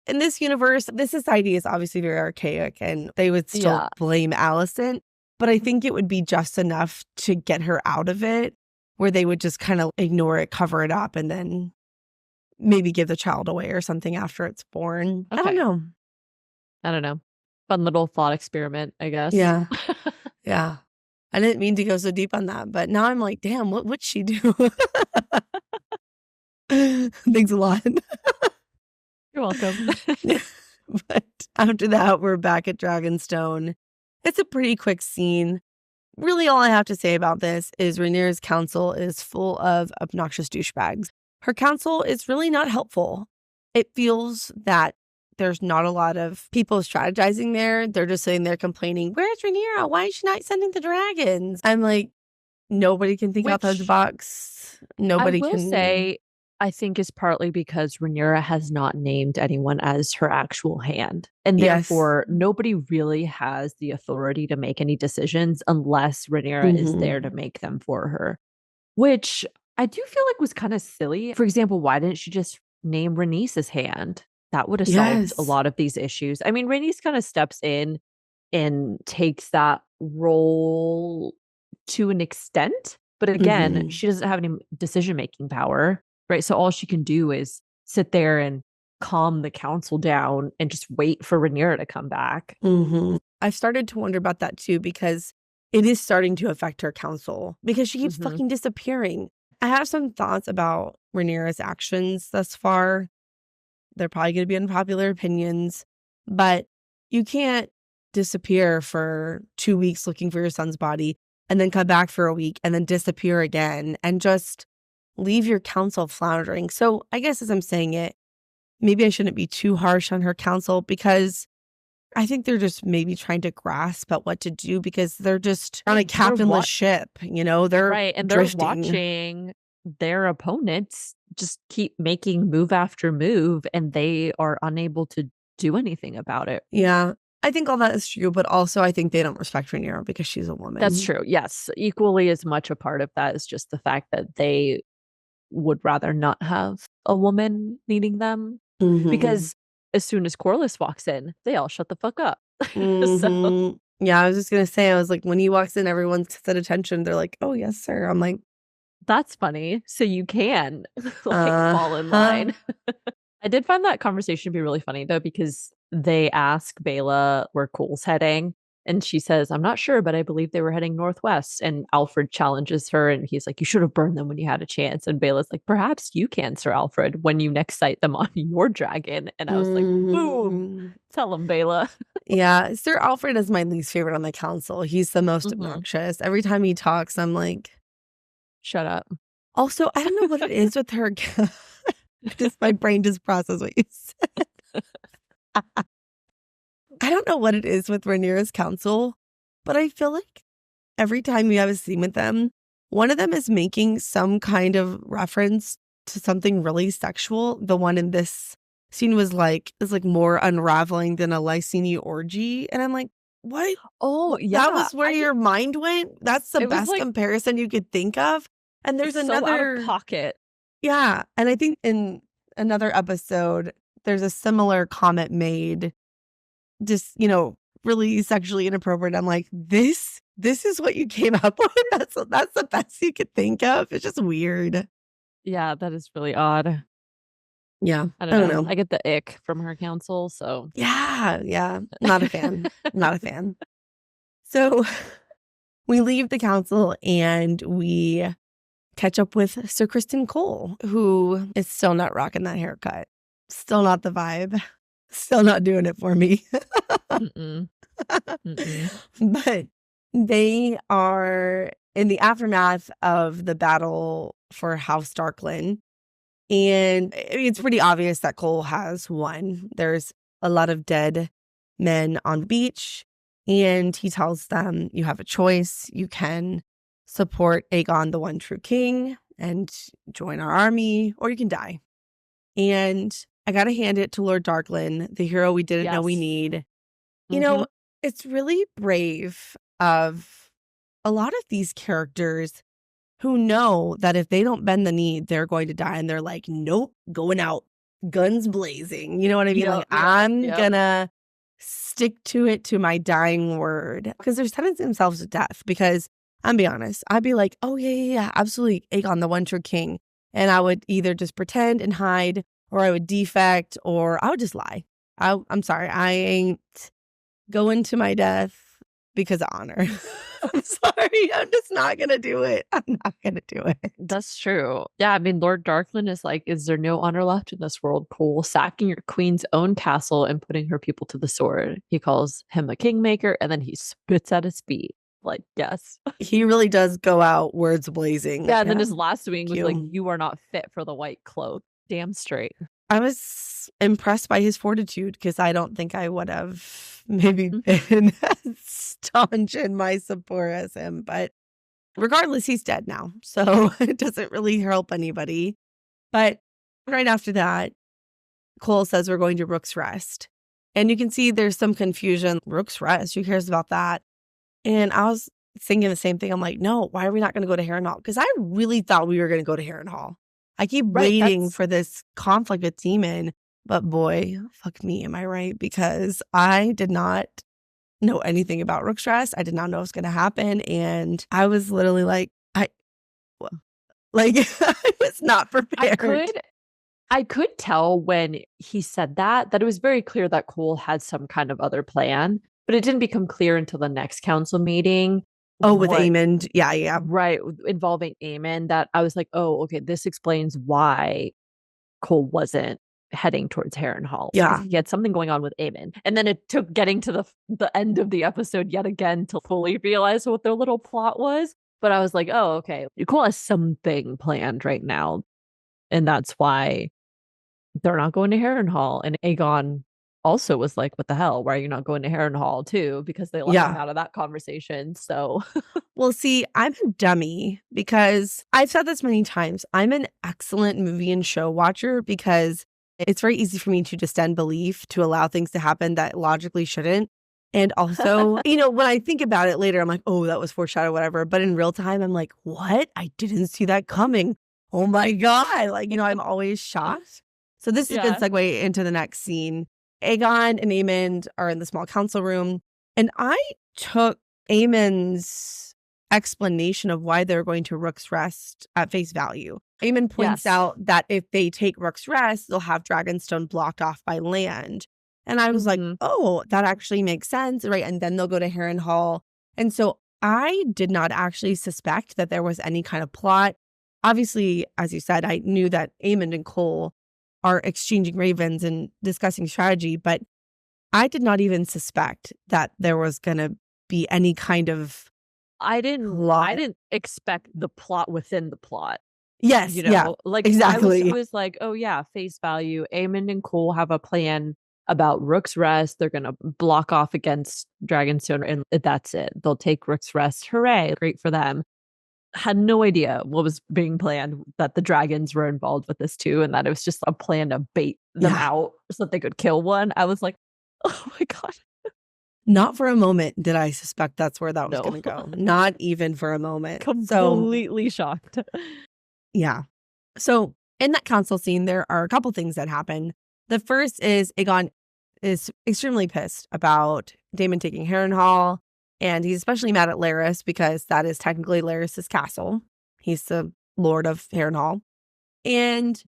In this universe, this society is obviously very archaic and they would still blame Allison, but I think it would be just enough to get her out of it, where they would just kind of ignore it, cover it up, and then maybe give the child away or something after it's born. Okay. I don't know. Fun little thought experiment, I guess. Yeah. Yeah. I didn't mean to go so deep on that, but now I'm like, damn, what would she do? Thanks a lot. You're welcome. But after that, we're back at Dragonstone. It's a pretty quick scene. Really, all I have to say about this is Rhaenyra's council is full of obnoxious douchebags. Her council is really not helpful. It feels that there's not a lot of people strategizing there. They're just sitting there complaining, where's Rhaenyra? Why is she not sending the dragons? I'm like, nobody can think outside the Which box. I Nobody will can. say, I think is partly because Rhaenyra has not named anyone as her actual hand. And Yes. therefore, nobody really has the authority to make any decisions unless Rhaenyra is there to Mm-hmm. make them for her, which I do feel like was kind of silly. For example, why didn't she just name Rhaenys' hand? That would have solved a Yes. lot of these issues. I mean, Rhaenys kind of steps in and takes that role to an extent. But again, Mm-hmm. she doesn't have any decision making power, right? So all she can do is sit there and calm the council down and just wait for Rhaenyra to come back. Mm-hmm. I've started to wonder about that too, because it is starting to affect her council because she keeps Mm-hmm. fucking disappearing. I have some thoughts about Rhaenyra's actions thus far. They're probably going to be unpopular opinions, but you can't disappear for 2 weeks looking for your son's body and then come back for a week and then disappear again and just leave your council floundering. So I guess as I'm saying it, maybe I shouldn't be too harsh on her council because I think they're just maybe trying to grasp at what to do because they're just on a They're captainless ship, they're right. And they're drifting. watching their opponents just keep making move after move, and they are unable to do anything about it. Yeah. I think all that is true, but also I think they don't respect Rhaenyra because she's a That's woman. true. Yes. Equally as much a part of that is just the fact that they would rather not have a woman leading them, Mhm. because as soon as Corlys walks in, they all shut the fuck up. So Mhm. Yeah, I was just gonna say, I was like, when he walks in, everyone's at attention. They're like, "Oh, yes, sir." I'm like, that's funny. So you can like fall in "Uh-huh." line. I did find that conversation to be really funny though, because they ask Bela where Cole's heading, and she says, I'm not sure, but I believe they were heading northwest. And Alfred challenges her, and he's like, you should have burned them when you had a chance. And Bela's like, perhaps you can, Sir Alfred, when you next sight them on your dragon. And I was like, boom, Mhm. tell him, Bela. Yeah, Sir Alfred is my least favorite on the council. He's the most Hmm. obnoxious. Every time he talks, I'm like, Shut up. also, I don't know what it is with her. Just my brain just processed what you said. I don't know what it is with Rhaenyra's council, but I feel like every time you have a scene with them, one of them is making some kind of reference to something really sexual. The one in this scene is like more unraveling than a Lysini orgy. And I'm like, what? Oh, That yeah. was where your mind went? That's the It was best like comparison you could think of. And there's so out of another, pocket. yeah. And I think in another episode, there's a similar comment made, just, really sexually inappropriate. I'm like, this is what you came up with? That's the best you could think of? It's just weird. Yeah, that is really odd. Yeah, I don't I don't know. know. I get the ick from her counsel, so Yeah, yeah, not a fan. Not a fan. So, we leave the council and we catch up with Sir Kristen Cole, who is still not rocking that haircut. Still not the vibe. Still not doing it for me. mm-mm, mm-mm. But they are in the aftermath of the battle for House Darkland. And I mean, it's pretty obvious that Cole has won. There's a lot of dead men on the beach. And he tells them, you have a choice. You can support Aegon, the one true king, and join our army, or you can die. And I got to hand it to Lord Darkland, the hero we didn't know we Yes. need. You Mhm. know, it's really brave of a lot of these characters who know that if they don't bend the knee, they're going to die. And they're like, nope, going out, guns blazing. You know what I mean? Like, Yep, yep, I'm yep. gonna stick to it to my dying word. Because they're sentencing themselves to death. Because I'm be honest, I'd be like, oh, yeah, yeah, yeah, absolutely. Aegon, the one true king. And I would either just pretend and hide, or I would defect, or I would just lie. I'm sorry. I ain't going to my death because of honor. I'm sorry. I'm just not going to do it. I'm not going to do it. That's true. Yeah, I mean, Lord Darkland is like, is there no honor left in this world, Cole? Sacking your queen's own castle and putting her people to the sword. He calls him a kingmaker, and then he spits at his feet. Like, yes. He really does go out words blazing. Yeah, and then his last swing was you. like, you are not fit for the white cloak. Damn straight. I was impressed by his fortitude because I don't think I would have maybe been as staunch in my support as him. But regardless, he's dead now. So it doesn't really help anybody. But right after that, Cole says we're going to Rook's Rest. And you can see there's some confusion. Rook's Rest, who cares about that? And I was thinking the same thing. I'm like, no, why are we not going to go to Harrenhal? Because I really thought we were going to go to Harrenhal. I keep waiting for this conflict with Daemon. But boy, fuck me, am I right? Because I did not know anything about Rook's Rest. I did not know it was going to happen. And I was literally like, I was not prepared. I could tell when he said that it was very clear that Cole had some kind of other plan, but it didn't become clear until the next council meeting. Oh, with Aemond. Yeah. Right. Involving Aemond, that I was like, oh, okay, this explains why Cole wasn't heading towards Harrenhal. Yeah. He had something going on with Aemond. And then it took getting to the end of the episode yet again to fully realize what their little plot was. But I was like, oh, okay, Cole has something planned right now. And that's why they're not going to Harrenhal. And Aegon also was like, what the hell? Why are you not going to Harrenhal too? Because they left him out of that conversation. So, well, see, I'm a dummy because I've said this many times. I'm an excellent movie and show watcher because it's very easy for me to distend belief to allow things to happen that logically shouldn't. And also, when I think about it later, I'm like, oh, that was foreshadowed, whatever. But in real time, I'm like, what? I didn't see that coming. Oh my God. I'm always shocked. So this is a good segue into the next scene. Aegon and Aemond are in the small council room. And I took Aemond's explanation of why they're going to Rook's Rest at face value. Aemond points out that if they take Rook's Rest, they'll have Dragonstone blocked off by land. And I was like, oh, that actually makes sense, right? And then they'll go to Harrenhal. And so I did not actually suspect that there was any kind of plot. Obviously, as you said, I knew that Aemond and Cole are exchanging ravens and discussing strategy, but I did not even suspect that there was going to be any kind of I didn't expect the plot within the plot. Yes, exactly. I was like, oh yeah, face value. Aemond and Cole have a plan about Rook's Rest. They're going to block off against Dragonstone, and that's it. They'll take Rook's Rest. Hooray! Great for them. Had no idea what was being planned, that the dragons were involved with this too, and that it was just a plan to bait them out so that they could kill one. I was like, oh my God. Not for a moment did I suspect that's where that was going to go. Not even for a moment. Completely shocked. Yeah. So in that council scene, there are a couple things that happen. The first is Aegon is extremely pissed about Daemon taking Harrenhal. And he's especially mad at Larys because that is technically Larys's castle. He's the Lord of Harrenhal. And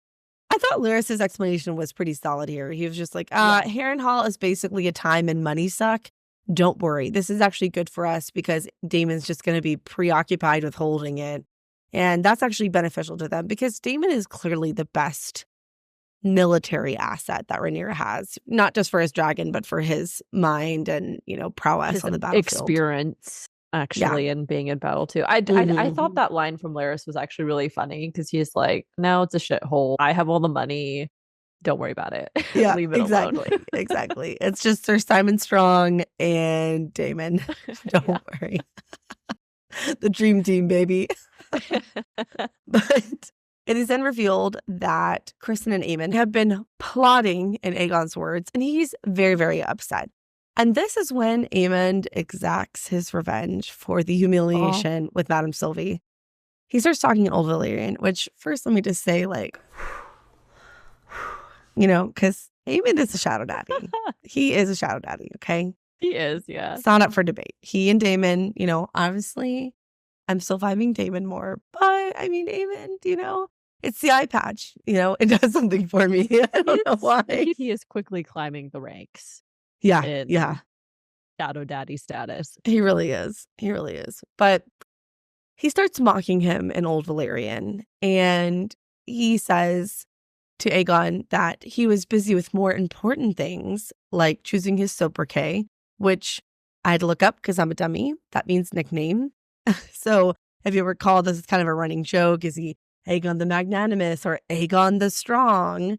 I thought Larys's explanation was pretty solid here. He was just like, Harrenhal is basically a time and money suck. Don't worry. This is actually good for us because Daemon's just going to be preoccupied with holding it. And that's actually beneficial to them because Daemon is clearly the best military asset that Rhaenyra has, not just for his dragon, but for his mind and, prowess his on the battlefield. Experience, actually, and being in battle too. I thought that line from Larys was actually really funny because he's like, no, it's a shithole. I have all the money. Don't worry about it. Yeah, leave it alone. Exactly. It's just there's Simon Strong and Daemon. Don't worry. The dream team, baby. But it is then revealed that Kristen and Aemond have been plotting, in Aegon's words, and he's very, very upset. And this is when Aemond exacts his revenge for the humiliation with Madame Sylvie. He starts talking in Old Valyrian, which first let me just say, because Aemond is a shadow daddy. He is a shadow daddy, okay? He is, yeah. It's not up for debate. He and Daemon, obviously, I'm still vibing Daemon more. But, Aemond, it's the eye patch. It does something for me. I don't know why. He is quickly climbing the ranks. Yeah. Shadow daddy status. He really is. But he starts mocking him in Old Valyrian. And he says to Aegon that he was busy with more important things, like choosing his sobriquet, which I had to look up because I'm a dummy. That means nickname. So if you recall, this is kind of a running joke. Is he Aegon the Magnanimous or Aegon the Strong?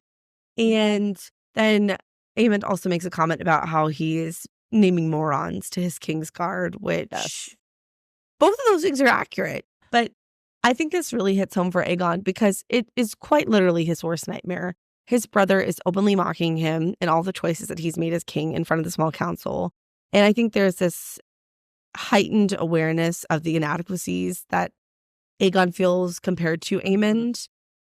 And then Aemond also makes a comment about how he is naming morons to his Kingsguard, which both of those things are accurate. But I think this really hits home for Aegon because it is quite literally his worst nightmare. His brother is openly mocking him and all the choices that he's made as king in front of the small council. And I think there's this heightened awareness of the inadequacies that Aegon feels compared to Aemond.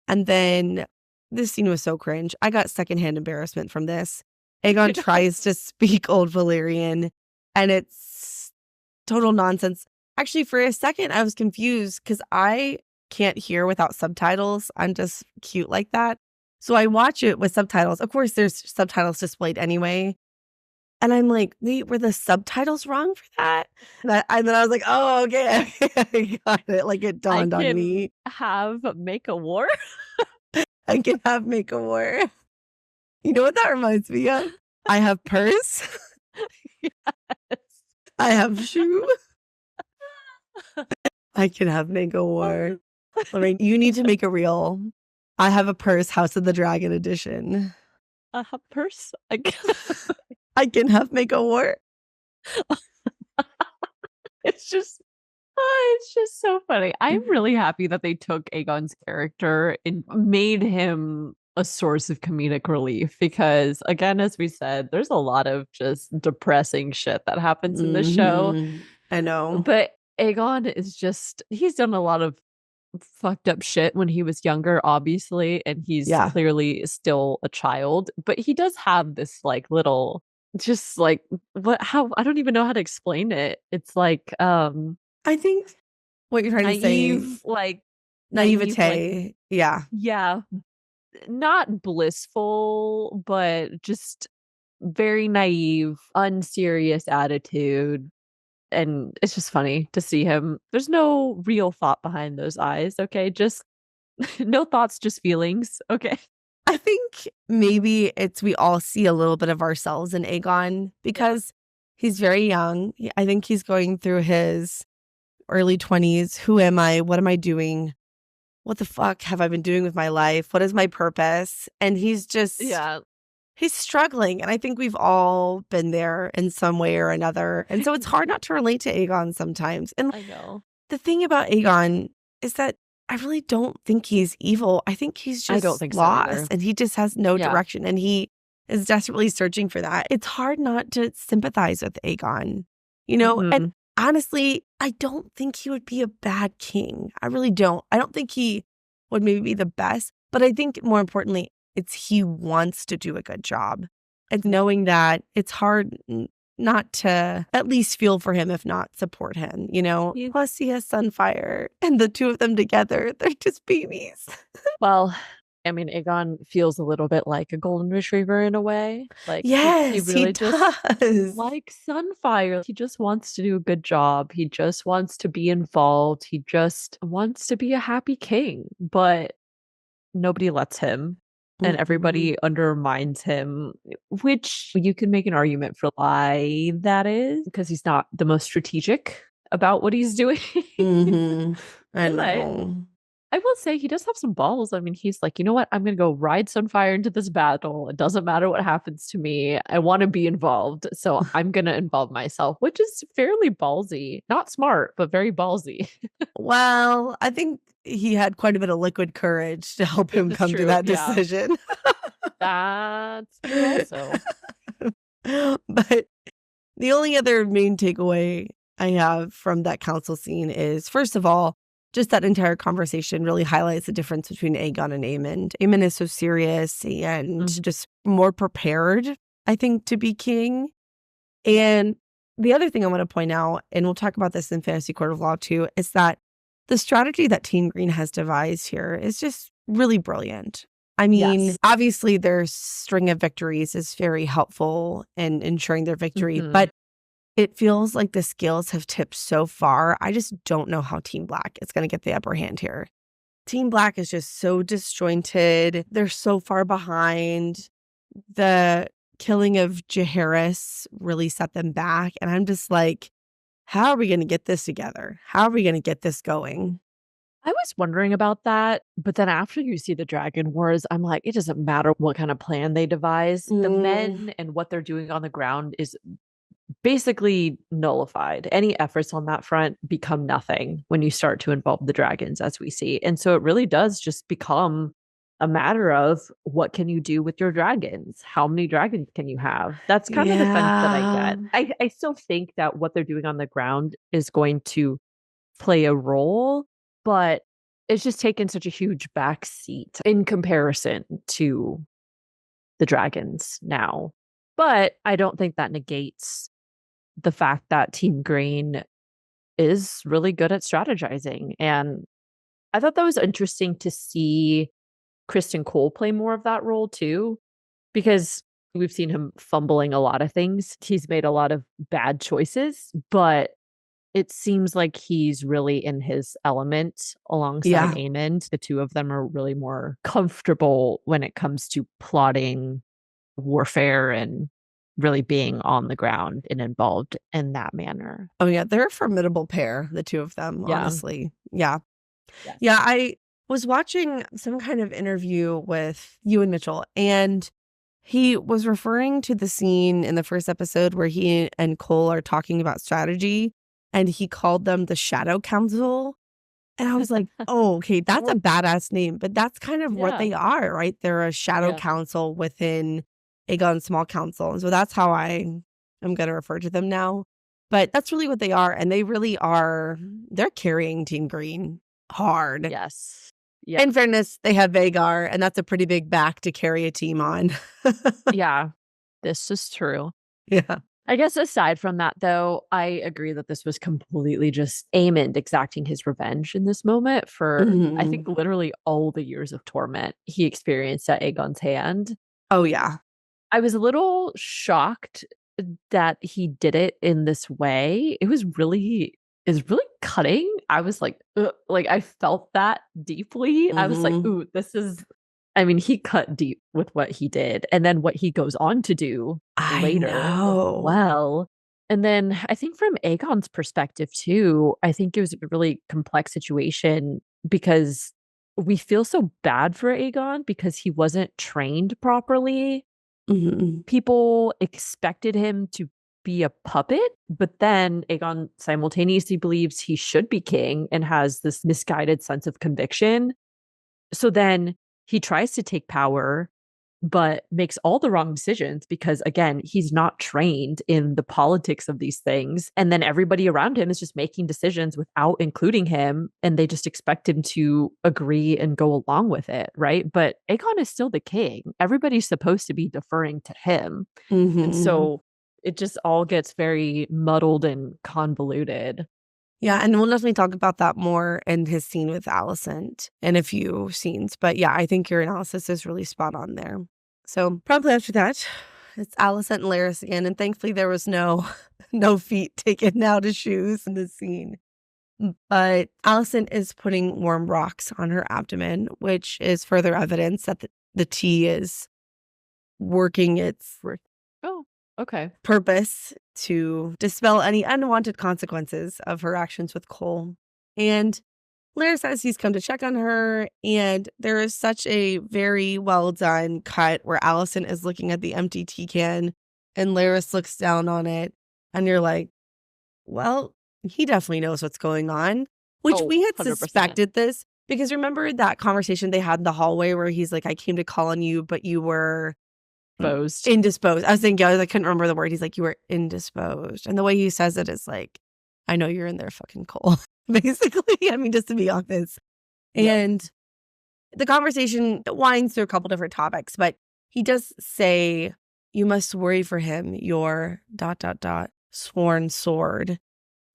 And then this scene was so cringe. I got secondhand embarrassment from this. Aegon tries to speak Old Valyrian, and it's total nonsense. Actually, for a second, I was confused because I can't hear without subtitles. I'm just cute like that. So I watch it with subtitles. Of course, there's subtitles displayed anyway. And I'm like, wait, were the subtitles wrong for that? And then I was like, oh, okay. I got it. Like it dawned on me. Have make a war. I can have make a war. You know what that reminds me of? I have purse. Yes. I have shoe. I can have make a war. Lorraine, you need to make a reel. I have a purse, House of the Dragon edition. A purse. I can have make a war. It's just so funny. I'm really happy that they took Aegon's character and made him a source of comedic relief because, again, as we said, there's a lot of just depressing shit that happens in this show. I know. But Aegon is he's done a lot of fucked up shit when he was younger, obviously, and he's clearly still a child. But he does have this like little, just like I don't even know how to explain it. It's like I think what you're trying to say, like naivete. Like, yeah, not blissful, but just very naive, unserious attitude. And it's just funny to see him. There's no real thought behind those eyes, okay? Just no thoughts, just feelings, okay? I think maybe we all see a little bit of ourselves in Aegon because he's very young. I think he's going through his early 20s. Who am I? What am I doing? What the fuck have I been doing with my life? What is my purpose? And he's just, he's struggling. And I think we've all been there in some way or another. And so it's hard not to relate to Aegon sometimes. And I know. The thing about Aegon is that I really don't think he's evil. I think he's just lost and he just has no direction and he is desperately searching for that. It's hard not to sympathize with Aegon, you know? And honestly, I don't think he would be a bad king. I really don't. I don't think he would maybe be the best, but I think more importantly, he wants to do a good job. And knowing that it's hard not to at least feel for him, if not support him, you know? Plus he has Sunfire and the two of them together, they're just babies. Well, I mean, Aegon feels a little bit like a golden retriever in a way. Like, yes, he really does. Just like Sunfire. He just wants to do a good job. He just wants to be involved. He just wants to be a happy king, but nobody lets him. And everybody undermines him, which you can make an argument for why that is, because he's not the most strategic about what he's doing. I know. I will say he does have some balls. I mean, he's like, you know what? I'm going to go ride Sunfire into this battle. It doesn't matter what happens to me. I want to be involved. So I'm going to involve myself, which is fairly ballsy. Not smart, but very ballsy. Well, I think he had quite a bit of liquid courage to help him come to that decision. That's true also. But the only other main takeaway I have from that council scene is, first of all, just that entire conversation really highlights the difference between Aegon and Aemond. Aemond is so serious and just more prepared, I think, to be king. And the other thing I want to point out, and we'll talk about this in Fantasy Court of Law too, is that the strategy that Team Green has devised here is just really brilliant. I mean, obviously their string of victories is very helpful in ensuring their victory, but it feels like the scales have tipped so far. I just don't know how Team Black is going to get the upper hand here. Team Black is just so disjointed. They're so far behind. The killing of Jaehaerys really set them back. And I'm just like, how are we going to get this together? How are we going to get this going? I was wondering about that, but then after you see the Dragon Wars, I'm like, it doesn't matter what kind of plan they devise. The Mm, men and what they're doing on the ground is basically nullified. Any efforts on that front become nothing when you start to involve the dragons, as we see. And so it really does just become a matter of what can you do with your dragons? How many dragons can you have? That's kind of the sense that I yeah. get. I still think that what they're doing on the ground is going to play a role, but it's just taken such a huge back seat in comparison to the dragons now. But I don't think that negates the fact that Team Green is really good at strategizing. And I thought that was interesting to see Kristen Cole play more of that role too, because we've seen him fumbling a lot of things. He's made a lot of bad choices, but it seems like he's really in his element alongside Yeah. Aemond. The two of them are really more comfortable when it comes to plotting warfare and really being on the ground and involved in that manner. Oh, yeah. They're a formidable pair, the two of them, Yeah. honestly. Yeah. Yes. Yeah. I was watching some kind of interview with Ewan Mitchell, and he was referring to the scene in the first episode where he and Cole are talking about strategy, and he called them the Shadow Council. And I was like, oh, okay, that's a badass name, but that's kind of what Yeah. they are, right? They're a shadow Yeah. council within Aegon's small council. And so that's how I am going to refer to them now. But that's really what they are. And they really are, they're carrying Team Green hard. Yes. Yeah. In fairness, they have Vhagar, and that's a pretty big back to carry a team on. Yeah. This is true. Yeah. I guess aside from that, though, I agree that this was completely just Aemond exacting his revenge in this moment for, I think, Mhm. literally all the years of torment he experienced at Aegon's hand. Oh, yeah. I was a little shocked that he did it in this way. It was really cutting. I was like, ugh, like I felt that deeply. I was like, Hmm. ooh, this is I mean, he cut deep with what he did and then what he goes on to do I later as know. well. And then I think from Aegon's perspective too, I think it was a really complex situation because we feel so bad for Aegon because he wasn't trained properly. Mhm. People expected him to be a puppet, but then Aegon simultaneously believes he should be king and has this misguided sense of conviction. So then he tries to take power, but makes all the wrong decisions because, again, he's not trained in the politics of these things. And then everybody around him is just making decisions without including him. And they just expect him to agree and go along with it. Right. But Aegon is still the king. Everybody's supposed to be deferring to him. And Mhm. so it just all gets very muddled and convoluted. Yeah, and we'll definitely talk about that more in his scene with Alicent in a few scenes. But yeah, I think your analysis is really spot on there. So probably after that, it's Alicent and Larys again, and thankfully there was no no feet taken out of shoes in this scene. But Alicent is putting warm rocks on her abdomen, which is further evidence that the tea is working its Oh, okay. purpose to dispel any unwanted consequences of her actions with Cole. And Blair says he's come to check on her, and there is such a very well done cut where Alicent is looking at the empty tea can and Laris looks down on it, and you're like, well, he definitely knows what's going on, which Oh, we had 100%. suspected this because remember that conversation they had in the hallway where he's like, I came to call on you, but you were Exposed. indisposed. I was thinking, I couldn't remember the word. He's like, you were indisposed. And the way he says it is like, I know you're in there fucking cold, basically. I mean, just to be honest. Yep. And the conversation winds through a couple different topics, but he does say, you must worry for him, your ... sworn sword.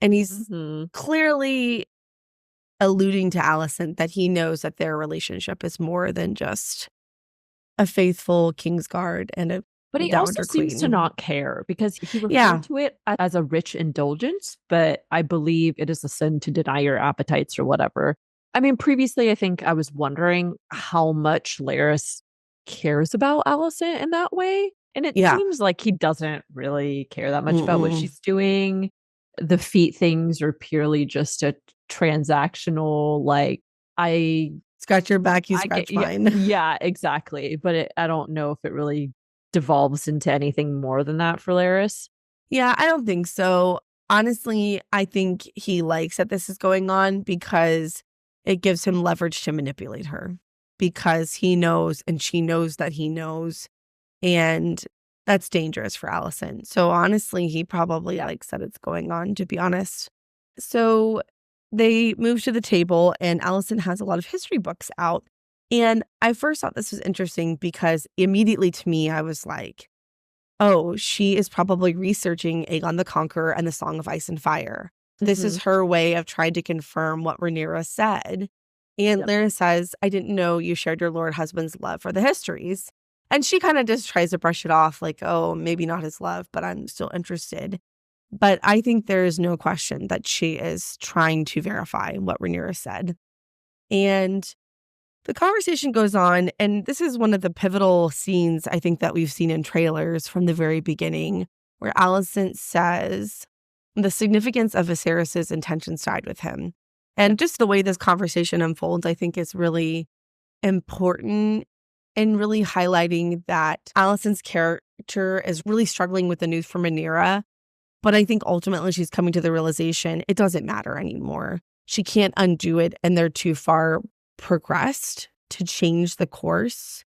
And he's Hmm. clearly alluding to Alicent that he knows that their relationship is more than just a faithful Kingsguard and a But he also Dowager seems to Queen. not care because he Yeah. referred to it as a rich indulgence, but I believe it is a sin to deny your appetites or whatever. I mean, previously, I think I was wondering how much Laris cares about Alicent in that way. And it Yeah. seems like he doesn't really care that much about what Mm-mm. she's doing. The feet things are purely just a transactional, like, I Scratch your back, you I get, scratch yeah, mine. yeah, exactly. But I don't know if it really devolves into anything more than that for Laris. Yeah, I don't think so. Honestly, I think he likes that this is going on because it gives him leverage to manipulate her because he knows and she knows that he knows. And that's dangerous for Allison. So honestly, he probably likes that it's going on, to be honest. So they move to the table, and Allison has a lot of history books out. And I first thought this was interesting because immediately to me, I was like, oh, she is probably researching Aegon the Conqueror and the Song of Ice and Fire. This is Mm-hmm. her way of trying to confirm what Rhaenyra said. And Yep. Lyra says, I didn't know you shared your Lord husband's love for the histories. And she kind of just tries to brush it off like, oh, maybe not his love, but I'm still interested. But I think there is no question that she is trying to verify what Rhaenyra said. And the conversation goes on, and this is one of the pivotal scenes I think that we've seen in trailers from the very beginning, where Alicent says the significance of Viserys's intentions side with him. Yeah. And just the way this conversation unfolds, I think is really important and really highlighting that Alicent's character is really struggling with the news from Rhaenyra. But I think ultimately she's coming to the realization it doesn't matter anymore. She can't undo it, and they're too far progressed to change the course.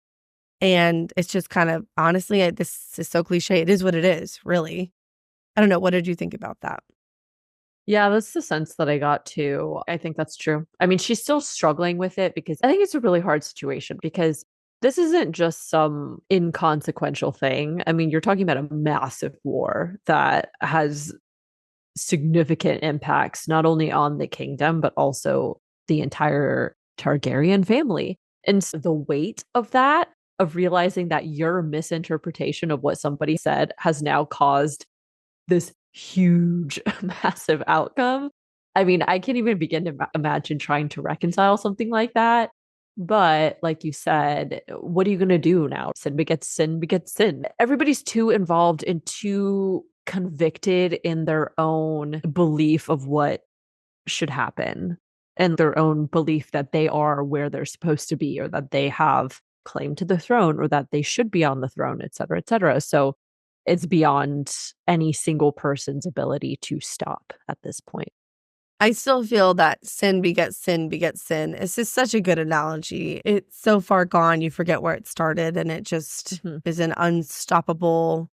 And it's just kind of, honestly, this is so cliche. It is what it is, really. I don't know. What did you think about that? Yeah, that's the sense that I got too. I think that's true. I mean, she's still struggling with it because I think it's a really hard situation because this isn't just some inconsequential thing. I mean, you're talking about a massive war that has significant impacts not only on the kingdom, but also the entire Targaryen family. And so the weight of that, of realizing that your misinterpretation of what somebody said has now caused this huge, massive outcome. I mean, I can't even begin to imagine trying to reconcile something like that. But like you said, what are you going to do now? Sin begets sin begets sin. Everybody's too involved and too convicted in their own belief of what should happen and their own belief that they are where they're supposed to be or that they have claim to the throne or that they should be on the throne, et cetera, et cetera. So it's beyond any single person's ability to stop at this point. I still feel that sin begets sin begets sin. It's just such a good analogy. It's so far gone, you forget where it started, and it just Mm-hmm. is an unstoppable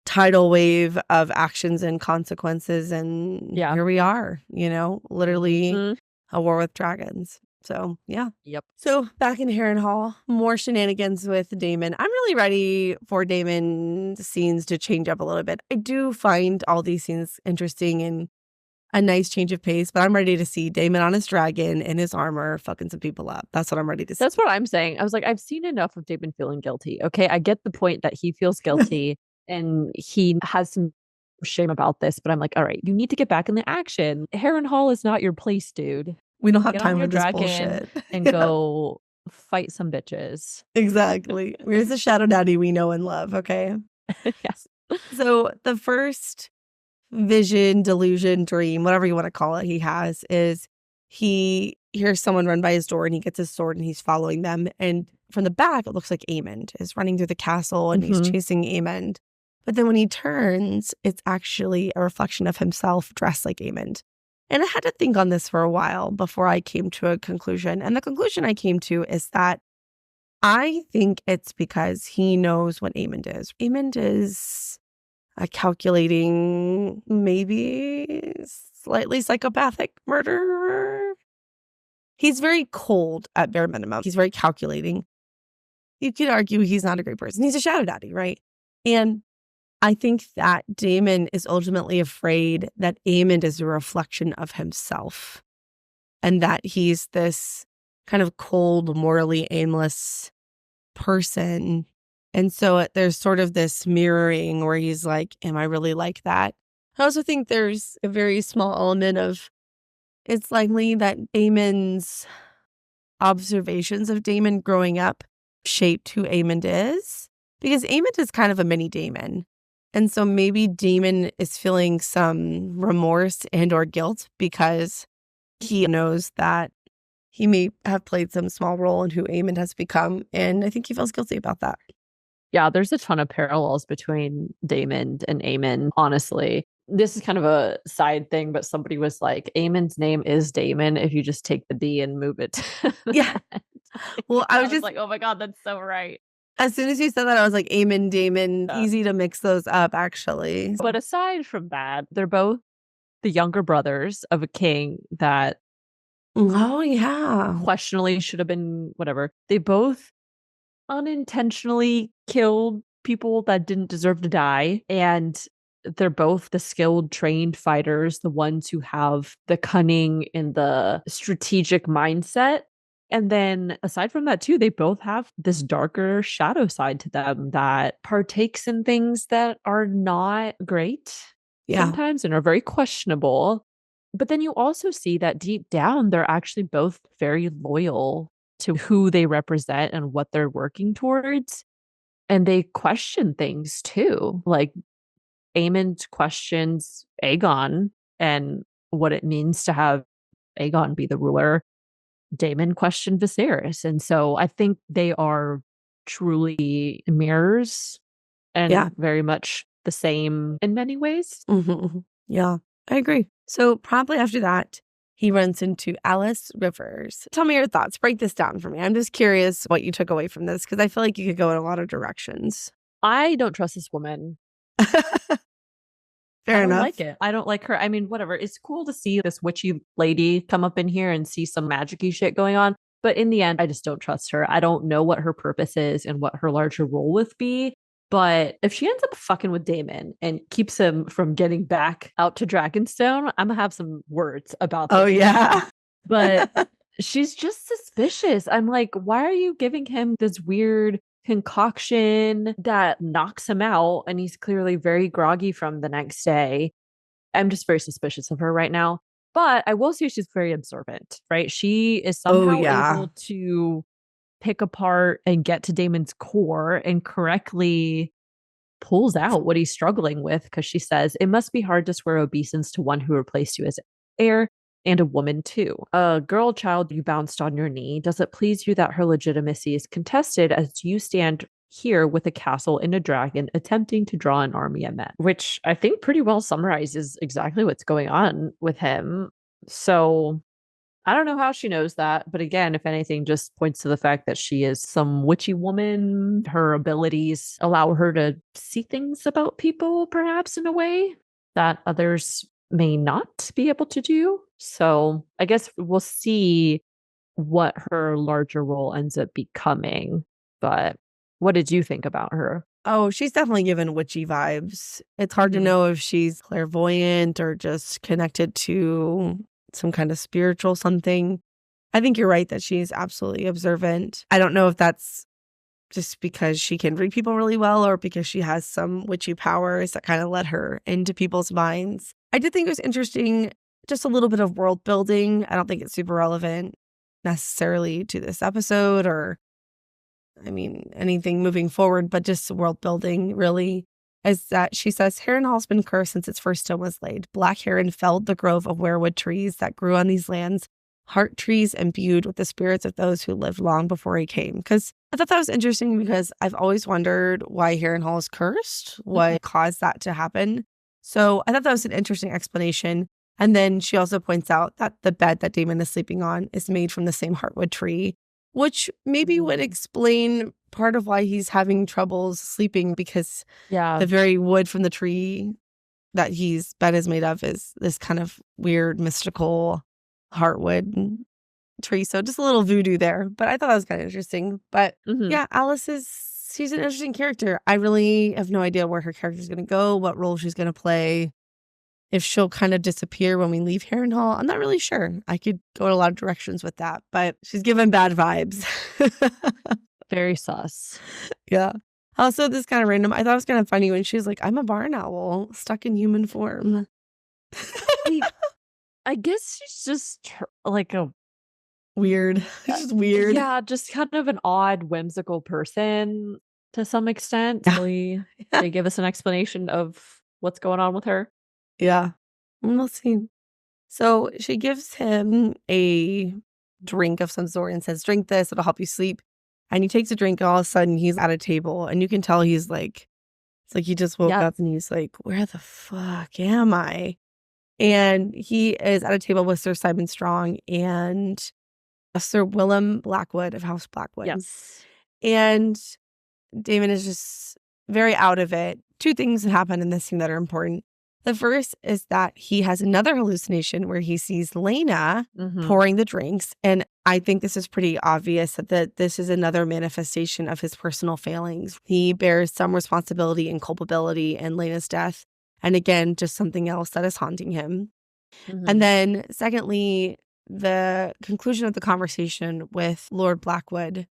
tidal wave of actions and consequences. And Yeah. here we are, literally Mm-hmm. a war with dragons. So, yeah. Yep. So, back in Harrenhal, more shenanigans with Daemon. I'm really ready for Daemon scenes to change up a little bit. I do find all these scenes interesting and a nice change of pace, but I'm ready to see Daemon on his dragon in his armor fucking some people up. That's what I'm ready to see. That's what I'm saying. I was like, I've seen enough of Daemon feeling guilty. Okay. I get the point that he feels guilty and he has some shame about this, but I'm like, all right, you need to get back in the action. Harrenhal is not your place, dude. We don't have Get on time your for this dragon bullshit. and Yeah, go fight some bitches. exactly. Where's the Shadow Daddy we know and love, okay? Yes. So the first vision, delusion, dream, whatever you want to call it, he has is he hears someone run by his door and he gets his sword and he's following them. And from the back, it looks like Aemond is running through the castle and he's Mm-hmm. chasing Aemond. But then when he turns, it's actually a reflection of himself dressed like Aemond. And I had to think on this for a while before I came to a conclusion. And the conclusion I came to is that I think it's because he knows what Aemond is. Aemond is a calculating, maybe slightly psychopathic murderer. He's very cold at bare minimum. He's very calculating. You could argue he's not a great person. He's a shadow daddy, right? And I think that Daemon is ultimately afraid that Aemond is a reflection of himself and that he's this kind of cold, morally aimless person. And so there's sort of this mirroring where he's like, am I really like that? I also think there's a very small element of it's likely that Aemon's observations of Daemon growing up shaped who Aemond is. Because Aemond is kind of a mini Daemon. And so maybe Daemon is feeling some remorse and or guilt because he knows that he may have played some small role in who Aemond has become. And I think he feels guilty about that. Yeah, there's a ton of parallels between Daemon and Aemon, honestly. This is kind of a side thing, but somebody was like, Aemon's name is Daemon if you just take the D and move it. Yeah. Well, I was just like, oh my God, that's so right. As soon as you said that, I was like, Aemon, Daemon, easy to mix those up, actually. But aside from that, they're both the younger brothers of a king that Oh, yeah. questionably should have been whatever. They both unintentionally killed people that didn't deserve to die. And they're both the skilled, trained fighters, the ones who have the cunning and the strategic mindset. And then aside from that, too, they both have this darker shadow side to them that partakes in things that are not great sometimes and are very questionable. But then you also see that deep down, they're actually both very loyal to who they represent and what they're working towards. And they question things too. Like Aemond questions Aegon and what it means to have Aegon be the ruler. Daemon questioned Viserys. And so I think they are truly mirrors and very much the same in many ways. Mm-hmm. Yeah, I agree. So probably after that, he runs into Alice Rivers. Tell me your thoughts. Break this down for me. I'm just curious what you took away from this because I feel like you could go in a lot of directions. I don't trust this woman. Fair enough. I don't like it. I don't like her. I mean, whatever. It's cool to see this witchy lady come up in here and see some magic-y shit going on. But in the end, I just don't trust her. I don't know what her purpose is and what her larger role would be. But if she ends up fucking with Daemon and keeps him from getting back out to Dragonstone, I'm gonna have some words about this. Oh, yeah. But she's just suspicious. I'm like, why are you giving him this weird concoction that knocks him out? And he's clearly very groggy from the next day. I'm just very suspicious of her right now. But I will say she's very observant, right? She is somehow able to pick apart and get to Daemon's core and correctly pulls out what he's struggling with because she says, it must be hard to swear obeisance to one who replaced you as heir and a woman too. A girl child you bounced on your knee. Does it please you that her legitimacy is contested as you stand here with a castle and a dragon attempting to draw an army of men? Which I think pretty well summarizes exactly what's going on with him. So I don't know how she knows that, but again, if anything, just points to the fact that she is some witchy woman. Her abilities allow her to see things about people, perhaps in a way that others may not be able to do. So I guess we'll see what her larger role ends up becoming. But what did you think about her? Oh, she's definitely given witchy vibes. It's hard to know if she's clairvoyant or just connected to some kind of spiritual something. I think you're right that she's absolutely observant. I don't know if that's just because she can read people really well or because she has some witchy powers that kind of let her into people's minds. I did think it was interesting, just a little bit of world building. I don't think it's super relevant necessarily to this episode or, I mean, anything moving forward, but just world building really. Is that she says, Harrenhal's been cursed since its first stone was laid. Black Heron felled the grove of weirwood trees that grew on these lands, heart trees imbued with the spirits of those who lived long before he came. Because I thought that was interesting because I've always wondered why Harrenhal is cursed, what caused that to happen. So I thought that was an interesting explanation. And then she also points out that the bed that Daemon is sleeping on is made from the same heartwood tree, which maybe would explain part of why he's having troubles sleeping because the very wood from the tree that his bed is made of is this kind of weird, mystical heartwood tree. So just a little voodoo there. But I thought that was kind of interesting. But yeah, she's an interesting character. I really have no idea where her character is going to go, what role she's going to play. If she'll kind of disappear when we leave Harrenhal, I'm not really sure. I could go in a lot of directions with that, but she's given bad vibes. Very sus. Yeah. Also, this kind of random. I thought it was kind of funny when she's like, I'm a barn owl stuck in human form. I guess she's just like a weird. She's just weird. Yeah, just kind of an odd, whimsical person. to some extent. Yeah. They give us an explanation of what's going on with her. Yeah. We'll see. So she gives him a drink of some sort and says, drink this, it'll help you sleep. And he takes a drink, and all of a sudden he's at a table, and you can tell he's like, it's like he just woke Yep. up and he's like, where the fuck am I? And he is at a table with Sir Simon Strong and Sir Willem Blackwood of House Blackwood. Yes. And Daemon is just very out of it. Two things happen in this scene that are important. The first is that he has another hallucination where he sees Laena pouring the drinks. And I think this is pretty obvious that this is another manifestation of his personal failings. He bears some responsibility and culpability in Laena's death. And again, just something else that is haunting him. And then secondly, the conclusion of the conversation with Lord Blackwood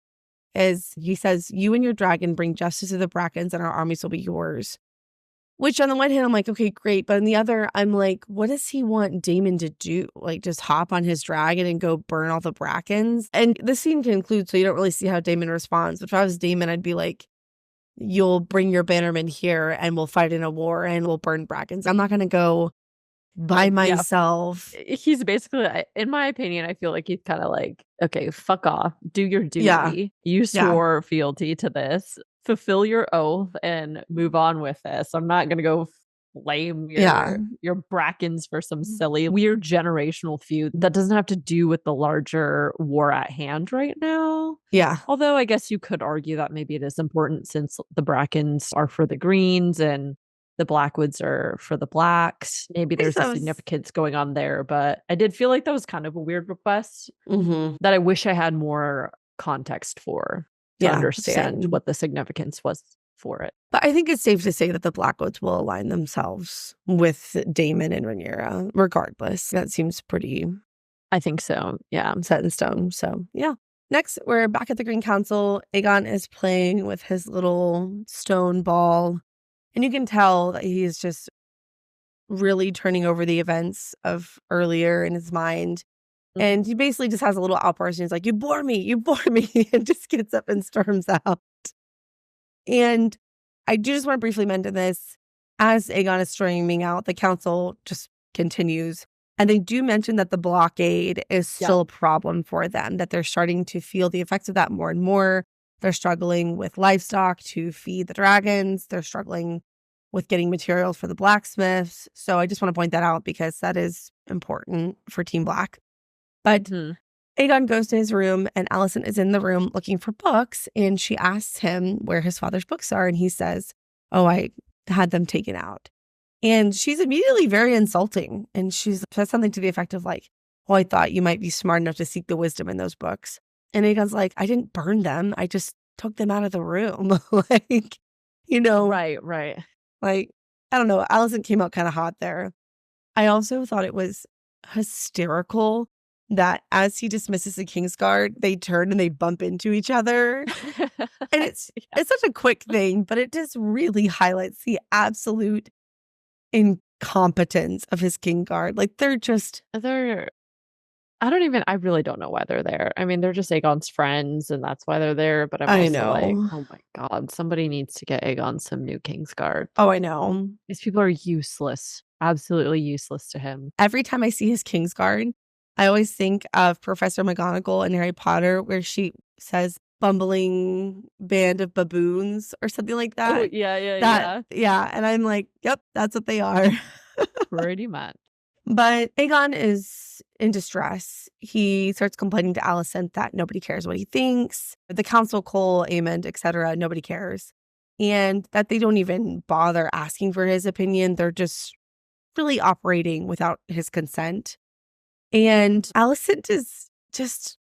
is he says, you and your dragon bring justice to the Brackens and our armies will be yours. Which on the one hand, I'm like, okay, great. But on the other, I'm like, what does he want Daemon to do? Like just hop on his dragon and go burn all the Brackens? And the scene concludes, so you don't really see how Daemon responds. But if I was Daemon, I'd be like, you'll bring your bannermen here and we'll fight in a war and we'll burn Brackens. I'm not going to go by myself. He's basically, in my opinion, I feel like he's kind of like, okay, fuck off. Do your duty. Yeah. You swore fealty to this. Fulfill your oath and move on with this. I'm not going to go blame your Brackens for some silly, weird generational feud that doesn't have to do with the larger war at hand right now. Yeah. Although I guess you could argue that maybe it is important since the Brackens are for the Greens and the Blackwoods are for the Blacks. Maybe there's a significance going on there, but I did feel like that was kind of a weird request that I wish I had more context for to understand what the significance was for it. But I think it's safe to say that the Blackwoods will align themselves with Daemon and Rhaenyra, regardless. That seems pretty... I think so, yeah. Set in stone, so yeah. Next, we're back at the Green Council. Aegon is playing with his little stone ball. And you can tell that he is just really turning over the events of earlier in his mind. And he basically just has a little outburst and he's like, you bore me, and just gets up and storms out. And I do just want to briefly mention this. As Aegon is storming out, the council just continues. And they do mention that the blockade is still a problem for them, that they're starting to feel the effects of that more and more. They're struggling with livestock to feed the dragons. They're struggling with getting materials for the blacksmiths. So I just want to point that out because that is important for Team Black. But Aegon goes to his room and Alicent is in the room looking for books. And she asks him where his father's books are. And he says, oh, I had them taken out. And she's immediately very insulting. And she says something to the effect of like, oh, I thought you might be smart enough to seek the wisdom in those books. And Aegon's like, I didn't burn them. I just took them out of the room. Like, you know. Right. Like, I don't know. Alicent came out kind of hot there. I also thought it was hysterical that as he dismisses the Kingsguard, they turn and they bump into each other. And it's such a quick thing, but it just really highlights the absolute incompetence of his Kingsguard. Like I really don't know why they're there. I mean, they're just Aegon's friends and that's why they're there. But I'm also like, oh my God, somebody needs to get Aegon some new Kingsguard. Oh, I know. These people are useless. Absolutely useless to him. Every time I see his Kingsguard, I always think of Professor McGonagall in Harry Potter, where she says bumbling band of baboons or something like that. Oh, yeah. Yeah. And I'm like, yep, that's what they are. Pretty much. But Aegon is in distress. He starts complaining to Alicent that nobody cares what he thinks. The council, Cole, Aemond, etc., nobody cares. And that they don't even bother asking for his opinion. They're just really operating without his consent. And Alicent is just,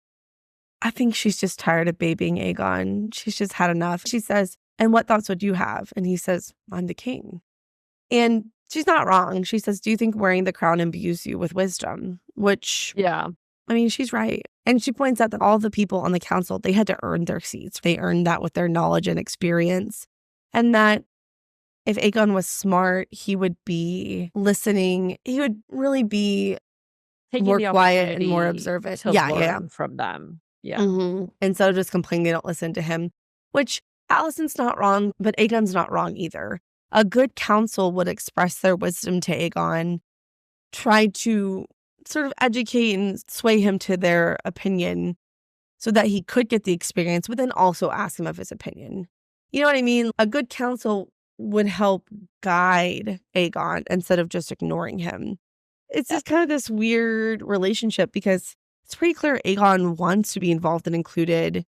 I think she's just tired of babying Aegon. She's just had enough. She says, and what thoughts would you have? And he says, I'm the king. And she's not wrong. She says, do you think wearing the crown imbues you with wisdom? Which, I mean, she's right. And she points out that all the people on the council, they had to earn their seats. They earned that with their knowledge and experience. And that if Aegon was smart, he would be listening. He would really be more quiet and more observant. To learn from them. Yeah. And so just complaining they don't listen to him, which Alicent's not wrong, but Aegon's not wrong either. A good council would express their wisdom to Aegon, try to sort of educate and sway him to their opinion so that he could get the experience, but then also ask him of his opinion. You know what I mean? A good counsel would help guide Aegon instead of just ignoring him. It's just kind of this weird relationship because it's pretty clear Aegon wants to be involved and included,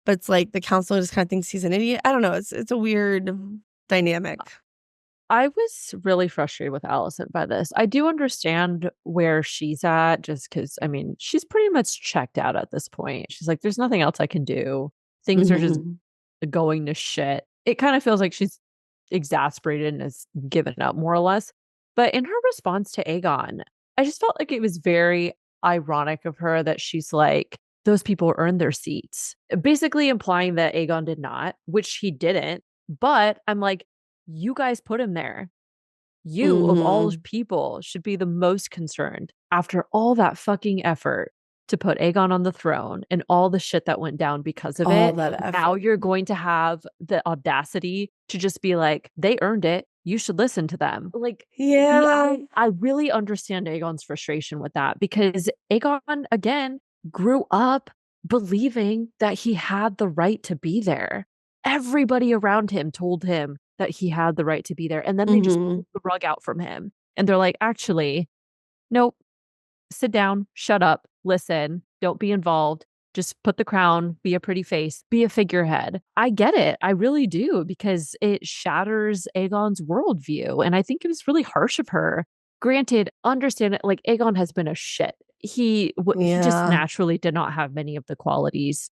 but it's like the council just kind of thinks he's an idiot. I don't know. It's a weird dynamic. I was really frustrated with Alicent by this. I do understand where she's at just because, I mean, she's pretty much checked out at this point. She's like, there's nothing else I can do. Things are just going to shit. It kind of feels like she's exasperated and has given up more or less. But in her response to Aegon, I just felt like it was very ironic of her that she's like, those people earned their seats, basically implying that Aegon did not, which he didn't. But I'm like, you guys put him there. You, of all people, should be the most concerned after all that fucking effort to put Aegon on the throne and all the shit that went down because of All it. that effort. Now you're going to have the audacity to just be like, they earned it. You should listen to them. Like, I really understand Aegon's frustration with that because Aegon, again, grew up believing that he had the right to be there. Everybody around him told him that he had the right to be there. And then they just pulled the rug out from him. And they're like, actually, nope, sit down, shut up, listen, don't be involved. Just put the crown, be a pretty face, be a figurehead. I get it. I really do, because it shatters Aegon's worldview. And I think it was really harsh of her. Granted, understand it, like Aegon has been a shit. He just naturally did not have many of the qualities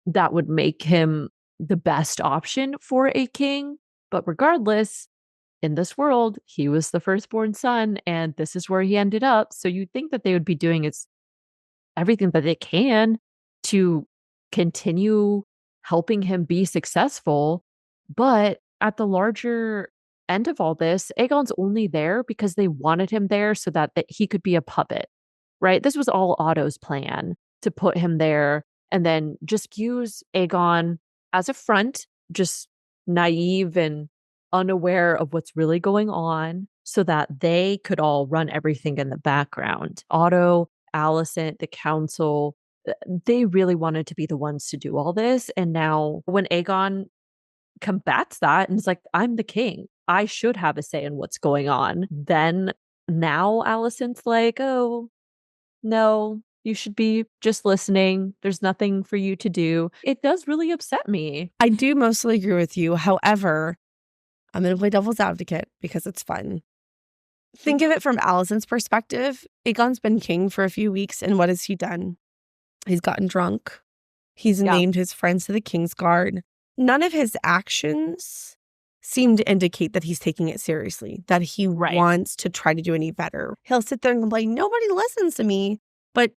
that would make him the best option for a king. But regardless, in this world, he was the firstborn son, and this is where he ended up. So you'd think that they would be doing everything that they can to continue helping him be successful. But at the larger end of all this, Aegon's only there because they wanted him there so that he could be a puppet, right? This was all Otto's plan, to put him there and then just use Aegon as a front, just naive and unaware of what's really going on, so that they could all run everything in the background. Otto, Alicent, the council, they really wanted to be the ones to do all this. And now when Aegon combats that and is like, I'm the king, I should have a say in what's going on, then now Alicent's like, oh, no, you should be just listening. There's nothing for you to do. It does really upset me. I do mostly agree with you. However, I'm going to play devil's advocate because it's fun. Think of it from Alicent's perspective. Aegon's been king for a few weeks, and what has he done? He's gotten drunk. He's named his friends to the Kingsguard. None of his actions seem to indicate that he's taking it seriously, that he wants to try to do any better. He'll sit there and complain, nobody listens to me. But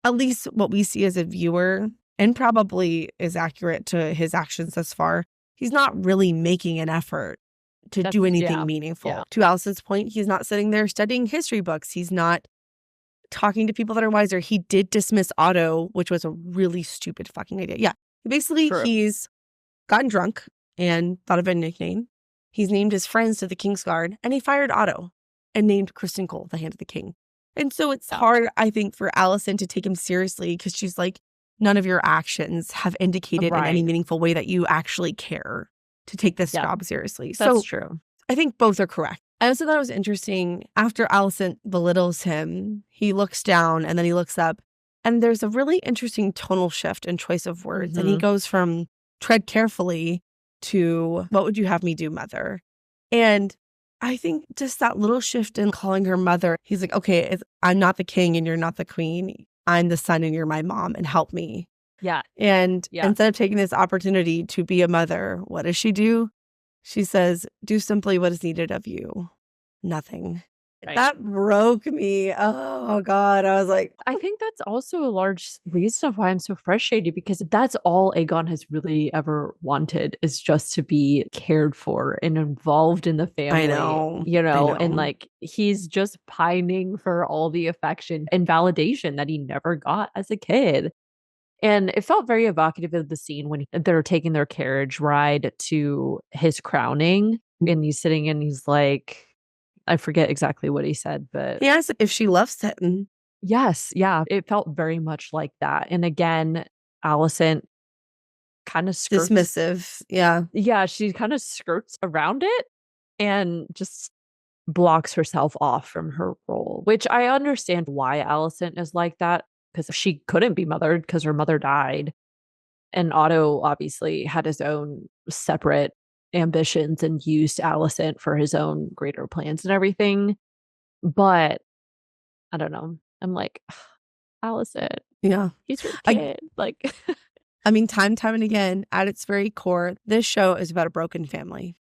at least what we see as a viewer, and probably is accurate to his actions thus far, he's not really making an effort to do anything meaningful. Yeah. To Alicent's point, he's not sitting there studying history books. He's not talking to people that are wiser. He did dismiss Otto, which was a really stupid fucking idea. Yeah. Basically, he's gotten drunk and thought of a nickname. He's named his friends to the Kingsguard, and he fired Otto and named Kristen Cole the Hand of the King. And so it's hard, I think, for Alicent to take him seriously because she's like, none of your actions have indicated in any meaningful way that you actually care to take this job seriously. That's true. I think both are correct. I also thought it was interesting, after Alicent belittles him, he looks down and then he looks up, and there's a really interesting tonal shift in choice of words. And he goes from tread carefully to, what would you have me do, mother? And I think just that little shift in calling her mother, he's like, okay, I'm not the king and you're not the queen. I'm the son and you're my mom, and help me. Yeah. And instead of taking this opportunity to be a mother, what does she do? She says, do simply what is needed of you. Nothing. Right. That broke me. Oh, God. I was like, I think that's also a large reason why I'm so frustrated, because that's all Aegon has really ever wanted, is just to be cared for and involved in the family. I know. And like he's just pining for all the affection and validation that he never got as a kid. And it felt very evocative of the scene when they're taking their carriage ride to his crowning. And he's sitting and he's like, I forget exactly what he said, but He asked if she loves him. yes, yeah, it felt very much like that. And again, Allison kind of skirts, Dismissive. Yeah. yeah, she kind of skirts around it and just blocks herself off from her role, which I understand why Allison is like that because she couldn't be mothered because her mother died. And Otto obviously had his own separate ambitions and used Alicent for his own greater plans and everything. But I don't know. I'm like, Alicent, Yeah. he's your I kid. Like, I mean, time and again, at its very core, this show is about a broken family.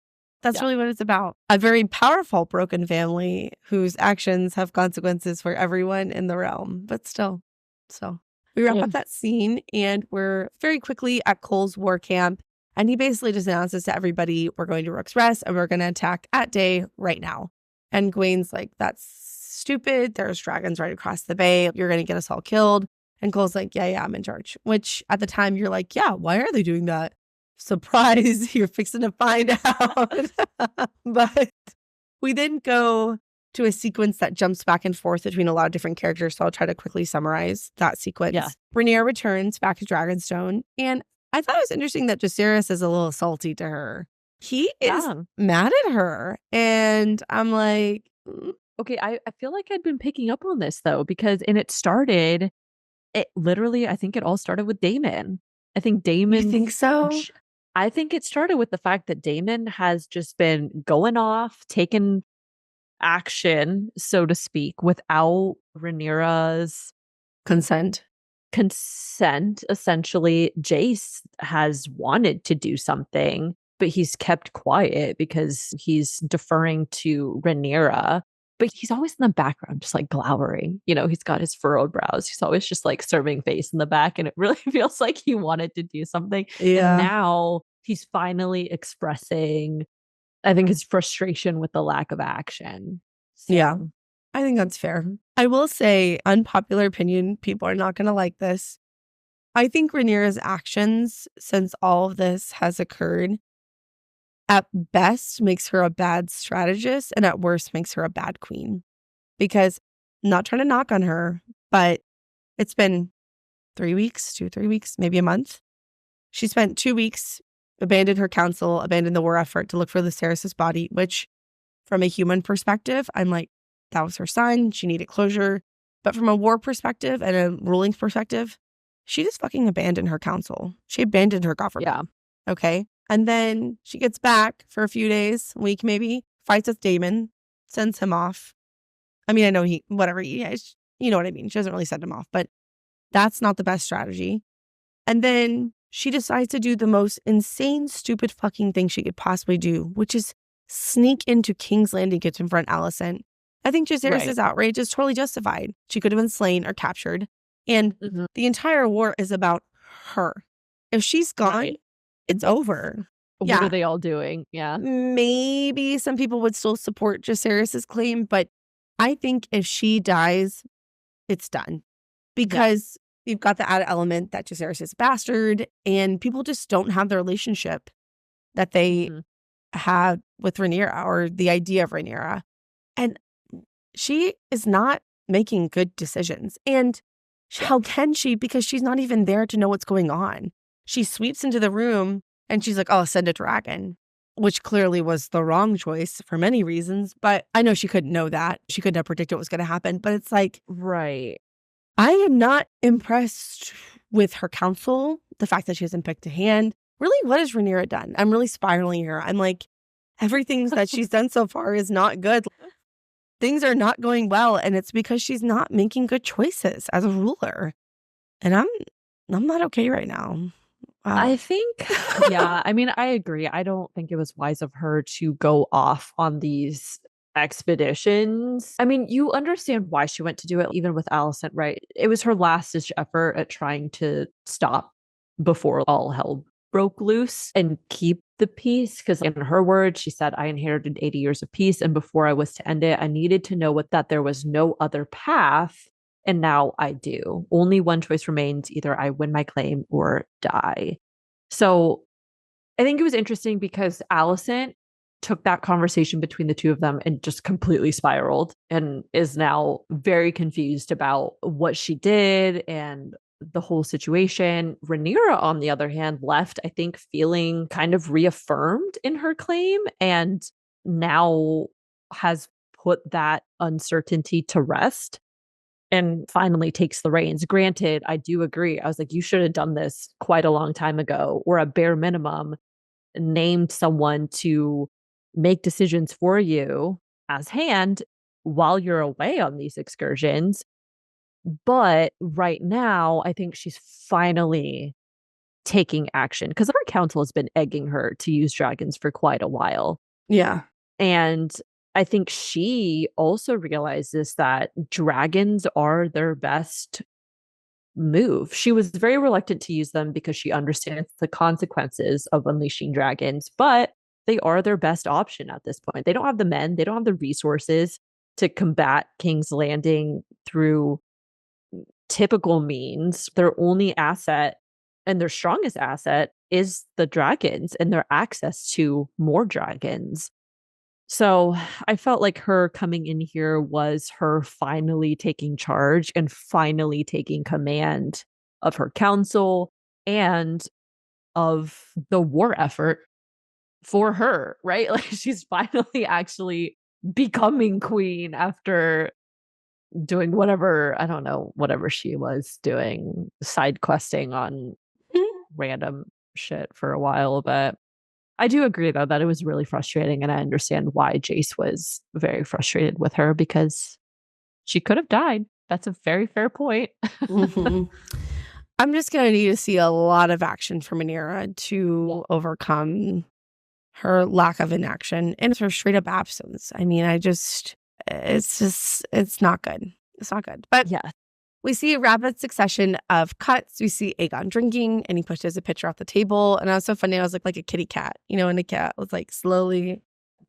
That's yeah, really what it's about. A very powerful broken family whose actions have consequences for everyone in the realm, but still. So we wrap yeah, up that scene and we're very quickly at Cole's war camp. And he basically just announces to everybody, we're going to Rook's Rest and we're going to attack at day right now. And Gwen's like, that's stupid. There's dragons right across the bay. You're going to get us all killed. And Cole's like, yeah, I'm in charge. Which at the time you're like, yeah, why are they doing that? Surprise, you're fixing to find out. But we then go to a sequence that jumps back and forth between a lot of different characters. So I'll try to quickly summarize that sequence. yeah. Rhaenyra returns back to Dragonstone. And I thought it was interesting that Jacaerys is a little salty to her. He is Yeah. mad at her. And I'm like, Okay, I feel like I'd been picking up on this though, because and it literally, I think it all started with Daemon. I think you Daemon think so? I think it started with the fact that Daemon has just been going off, taking action, so to speak, without Rhaenyra's Consent. consent. Essentially, Jace has wanted to do something, but he's kept quiet because he's deferring to Rhaenyra. But he's always in the background, just like glowering. You know, he's got his furrowed brows. He's always just like serving face in the back. And it really feels like he wanted to do something. And Yeah. now he's finally expressing, I think, his frustration with the lack of action. So, Yeah. I think that's fair. I will say, unpopular opinion, people are not going to like this. I think Rhaenyra's actions since all of this has occurred at best makes her a bad strategist and at worst makes her a bad queen. Because I'm not trying to knock on her, but it's been 3 weeks, 3 weeks, maybe a month. She spent 2 weeks, abandoned her council, abandoned the war effort to look for Lucerys's body, which from a human perspective, I'm like, that was her son. She needed closure. But from a war perspective and a ruling perspective, she just fucking abandoned her council. She abandoned her government. yeah. Okay. And then she gets back for a few days, a week maybe, fights with Daemon, sends him off. I mean, I know you know what I mean. She doesn't really send him off, but that's not the best strategy. And then she decides to do the most insane, stupid fucking thing she could possibly do, which is sneak into King's Landing, get to confront Alicent. I think Jacaerys' outrage is totally justified. She could have been slain or captured. And the entire war is about her. If she's gone, it's over. What are they all doing? Yeah. Maybe some people would still support Jacaerys' claim, but I think if she dies, it's done. Because you've got the added element that Jacaerys is a bastard, and people just don't have the relationship that they had with Rhaenyra or the idea of Rhaenyra. And she is not making good decisions. And how can she? Because she's not even there to know what's going on. She sweeps into the room and she's like, oh, send a dragon, which clearly was the wrong choice for many reasons. But I know she couldn't know that. She couldn't have predicted what was going to happen. But it's like, Right. I am not impressed with her counsel, the fact that she hasn't picked a hand. Really, what has Rhaenyra done? I'm really spiraling here. I'm like, everything that she's done so far is not good. Things are not going well, and it's because she's not making good choices as a ruler. And I'm not okay right now. I think, yeah, I mean, I agree. I don't think it was wise of her to go off on these expeditions. I mean, you understand why she went to do it, even with Alicent, right? It was her last ditch effort at trying to stop before all hell broke loose and keep the peace. Because in her words, she said, I inherited 80 years of peace. And before I was to end it, I needed to know that there was no other path And now I do. Only one choice remains. Either I win my claim or die. So I think it was interesting because Allison took that conversation between the two of them and just completely spiraled and is now very confused about what she did and the whole situation. Rhaenyra, on the other hand, left, I think, feeling kind of reaffirmed in her claim and now has put that uncertainty to rest and finally takes the reins. Granted, I do agree. I was like, you should have done this quite a long time ago, or a bare minimum, named someone to make decisions for you as hand while you're away on these excursions. But right now, I think she's finally taking action because our council has been egging her to use dragons for quite a while. Yeah. And I think she also realizes that dragons are their best move. She was very reluctant to use them because she understands the consequences of unleashing dragons, but they are their best option at this point. They don't have the men, they don't have the resources to combat King's Landing through typical means. Their only asset and their strongest asset is the dragons and their access to more dragons. So I felt like her coming in here was her finally taking charge and finally taking command of her council and of the war effort for her, right? Like she's finally actually becoming queen after doing whatever, I don't know, whatever she was doing, side questing on random shit for a while, but I do agree though that it was really frustrating, and I understand why Jace was very frustrated with her because she could have died. That's a very fair point. Mm-hmm. I'm just going to need to see a lot of action from Rhaenyra to overcome her lack of inaction and her straight up absence. I mean, it's not good. It's not good. But yeah, we see a rapid succession of cuts. We see Aegon drinking and he pushes a pitcher off the table. And it was so funny. I was like a kitty cat, and a cat was like slowly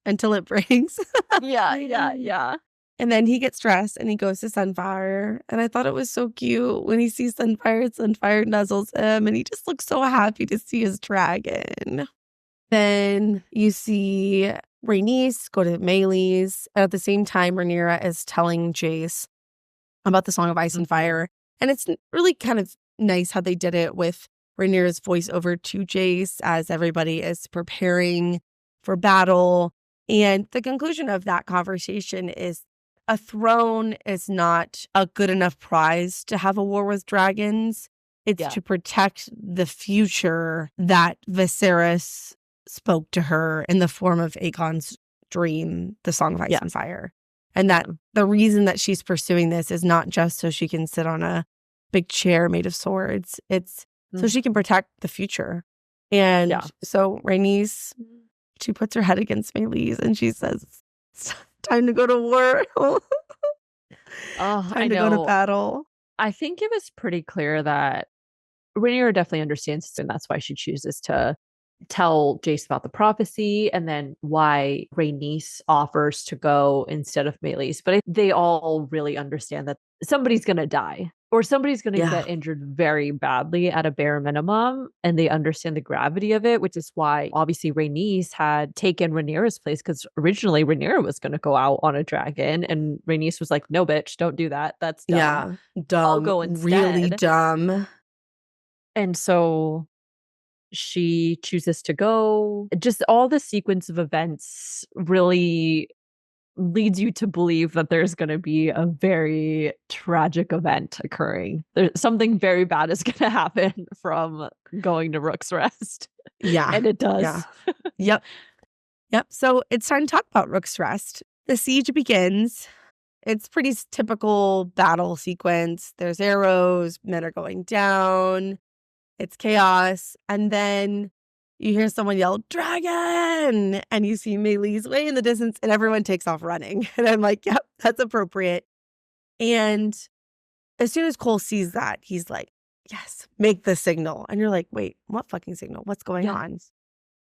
until it breaks. yeah. And then he gets dressed and he goes to Sunfire. And I thought it was so cute when he sees Sunfire. Sunfire nuzzles him and he just looks so happy to see his dragon. Then you see Rhaenys go to Melee's. At the same time, Rhaenyra is telling Jace about the Song of Ice and Fire. And it's really kind of nice how they did it with Rhaenyra's voiceover to Jace as everybody is preparing for battle. And the conclusion of that conversation is a throne is not a good enough prize to have a war with dragons. It's to protect the future that Viserys spoke to her in the form of Aegon's dream, the Song of Ice and Fire. And that the reason that she's pursuing this is not just so she can sit on a big chair made of swords. It's so she can protect the future. And so Rhaenys, she puts her head against Melee's and she says, it's time to go to war. Time to go to battle. I think it was pretty clear that Rhaenyra definitely understands, and that's why she chooses to tell Jace about the prophecy, and then why Rhaenys offers to go instead of Melee's. But they all really understand that somebody's going to die or somebody's going to get injured very badly at a bare minimum, and they understand the gravity of it, which is why obviously Rhaenys had taken Rhaenyra's place, because originally Rhaenyra was going to go out on a dragon, and Rhaenys was like, no, bitch, don't do that. That's dumb. Yeah, dumb. I'll go instead. Really dumb. And so she chooses to go. Just all the sequence of events really leads you to believe that there's going to be a very tragic event occurring. There's something very bad is going to happen from going to Rook's Rest. Yeah. And it does. Yeah. Yep. So it's time to talk about Rook's Rest. The siege begins. It's pretty typical battle sequence. There's arrows, men are going down. It's chaos. And then you hear someone yell, dragon! And you see Melee's way in the distance and everyone takes off running. And I'm like, yep, that's appropriate. And as soon as Cole sees that, he's like, yes, make the signal. And you're like, wait, what fucking signal? What's going on?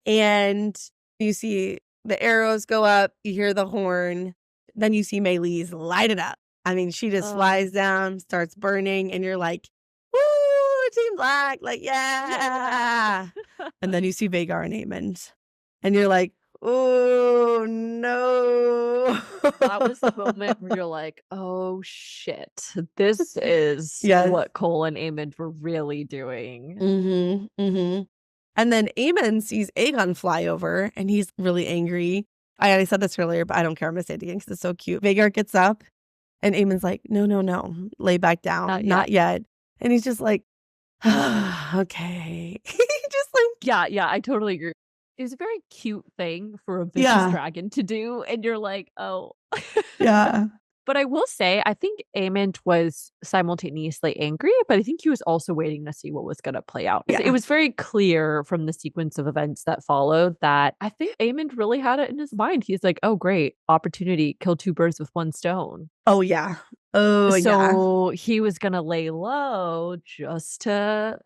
And you see the arrows go up. You hear the horn. Then you see Melee's light it up. I mean, she just flies down, starts burning, and you're like, woo, Team Black, like, yeah. And then you see Vhagar and Aemond, and you're like, oh, no. That was the moment where you're like, oh, shit. This is Yes. what Cole and Aemond were really doing. Mm-hmm, mm-hmm. And then Aemond sees Aegon fly over, and he's really angry. I already said this earlier, but I don't care. I'm going to say it again because it's so cute. Vhagar gets up, and Aemond's like, no, no, no. Lay back down. Not yet. And he's just like, okay. Just like, yeah, I totally agree. It was a very cute thing for a vicious dragon to do, and you're like, oh. Yeah. But I will say, I think Aemond was simultaneously angry, but I think he was also waiting to see what was going to play out. Yeah. It was very clear from the sequence of events that followed that I think Aemond really had it in his mind. He's like, oh, great, opportunity, kill two birds with one stone. Oh, yeah. Oh, yeah. So he was going to lay low just to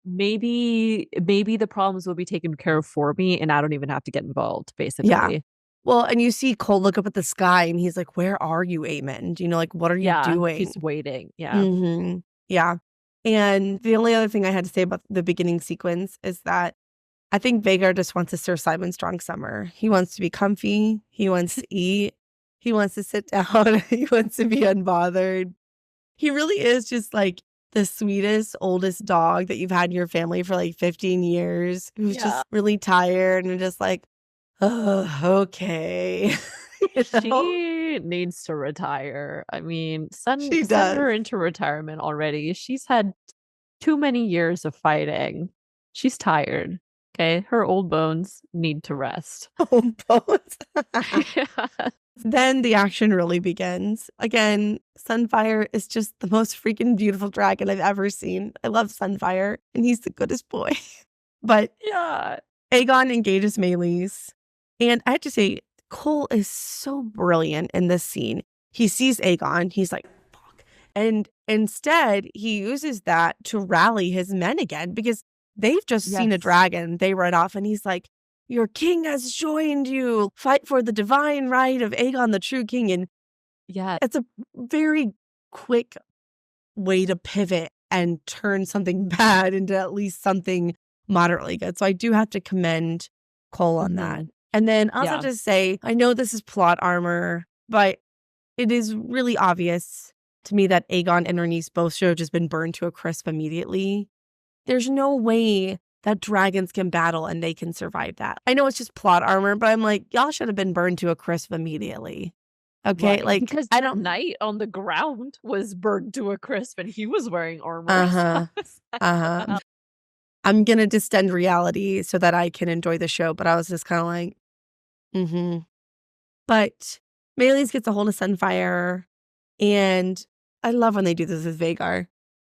maybe the problems will be taken care of for me and I don't even have to get involved, basically. Yeah. Well, and you see Cole look up at the sky and he's like, where are you, Aemond? You know, like, what are you doing? He's waiting. Yeah. Mm-hmm. Yeah. And the only other thing I had to say about the beginning sequence is that I think Vhagar just wants to Sir Simon Strong summer. He wants to be comfy. He wants to eat. He wants to sit down. He wants to be unbothered. He really is just like the sweetest, oldest dog that you've had in your family for like 15 years, who's just really tired and just like, oh, okay. She needs to retire. I mean, send her into retirement already. She's had too many years of fighting. She's tired. Okay, her old bones need to rest. Old bones. Then the action really begins. Again, Sunfire is just the most freaking beautiful dragon I've ever seen. I love Sunfire, and he's the goodest boy. But yeah, Aegon engages Meleys. And I have to say, Cole is so brilliant in this scene. He sees Aegon. He's like, fuck. And instead, he uses that to rally his men again because they've just seen a dragon. They run off and he's like, your king has joined you. Fight for the divine right of Aegon, the true king. And it's a very quick way to pivot and turn something bad into at least something moderately good. So I do have to commend Cole on that. And then also to say, I know this is plot armor, but it is really obvious to me that Aegon and Rhaenys both should have just been burned to a crisp immediately. There's no way that dragons can battle and they can survive that. I know it's just plot armor, but I'm like, y'all should have been burned to a crisp immediately. Okay, right. Like because I don't. Knight on the ground was burned to a crisp, and he was wearing armor. I'm gonna distend reality so that I can enjoy the show, but I was just kind of like, But Meleys gets a hold of Sunfire, and I love when they do this with Vhagar.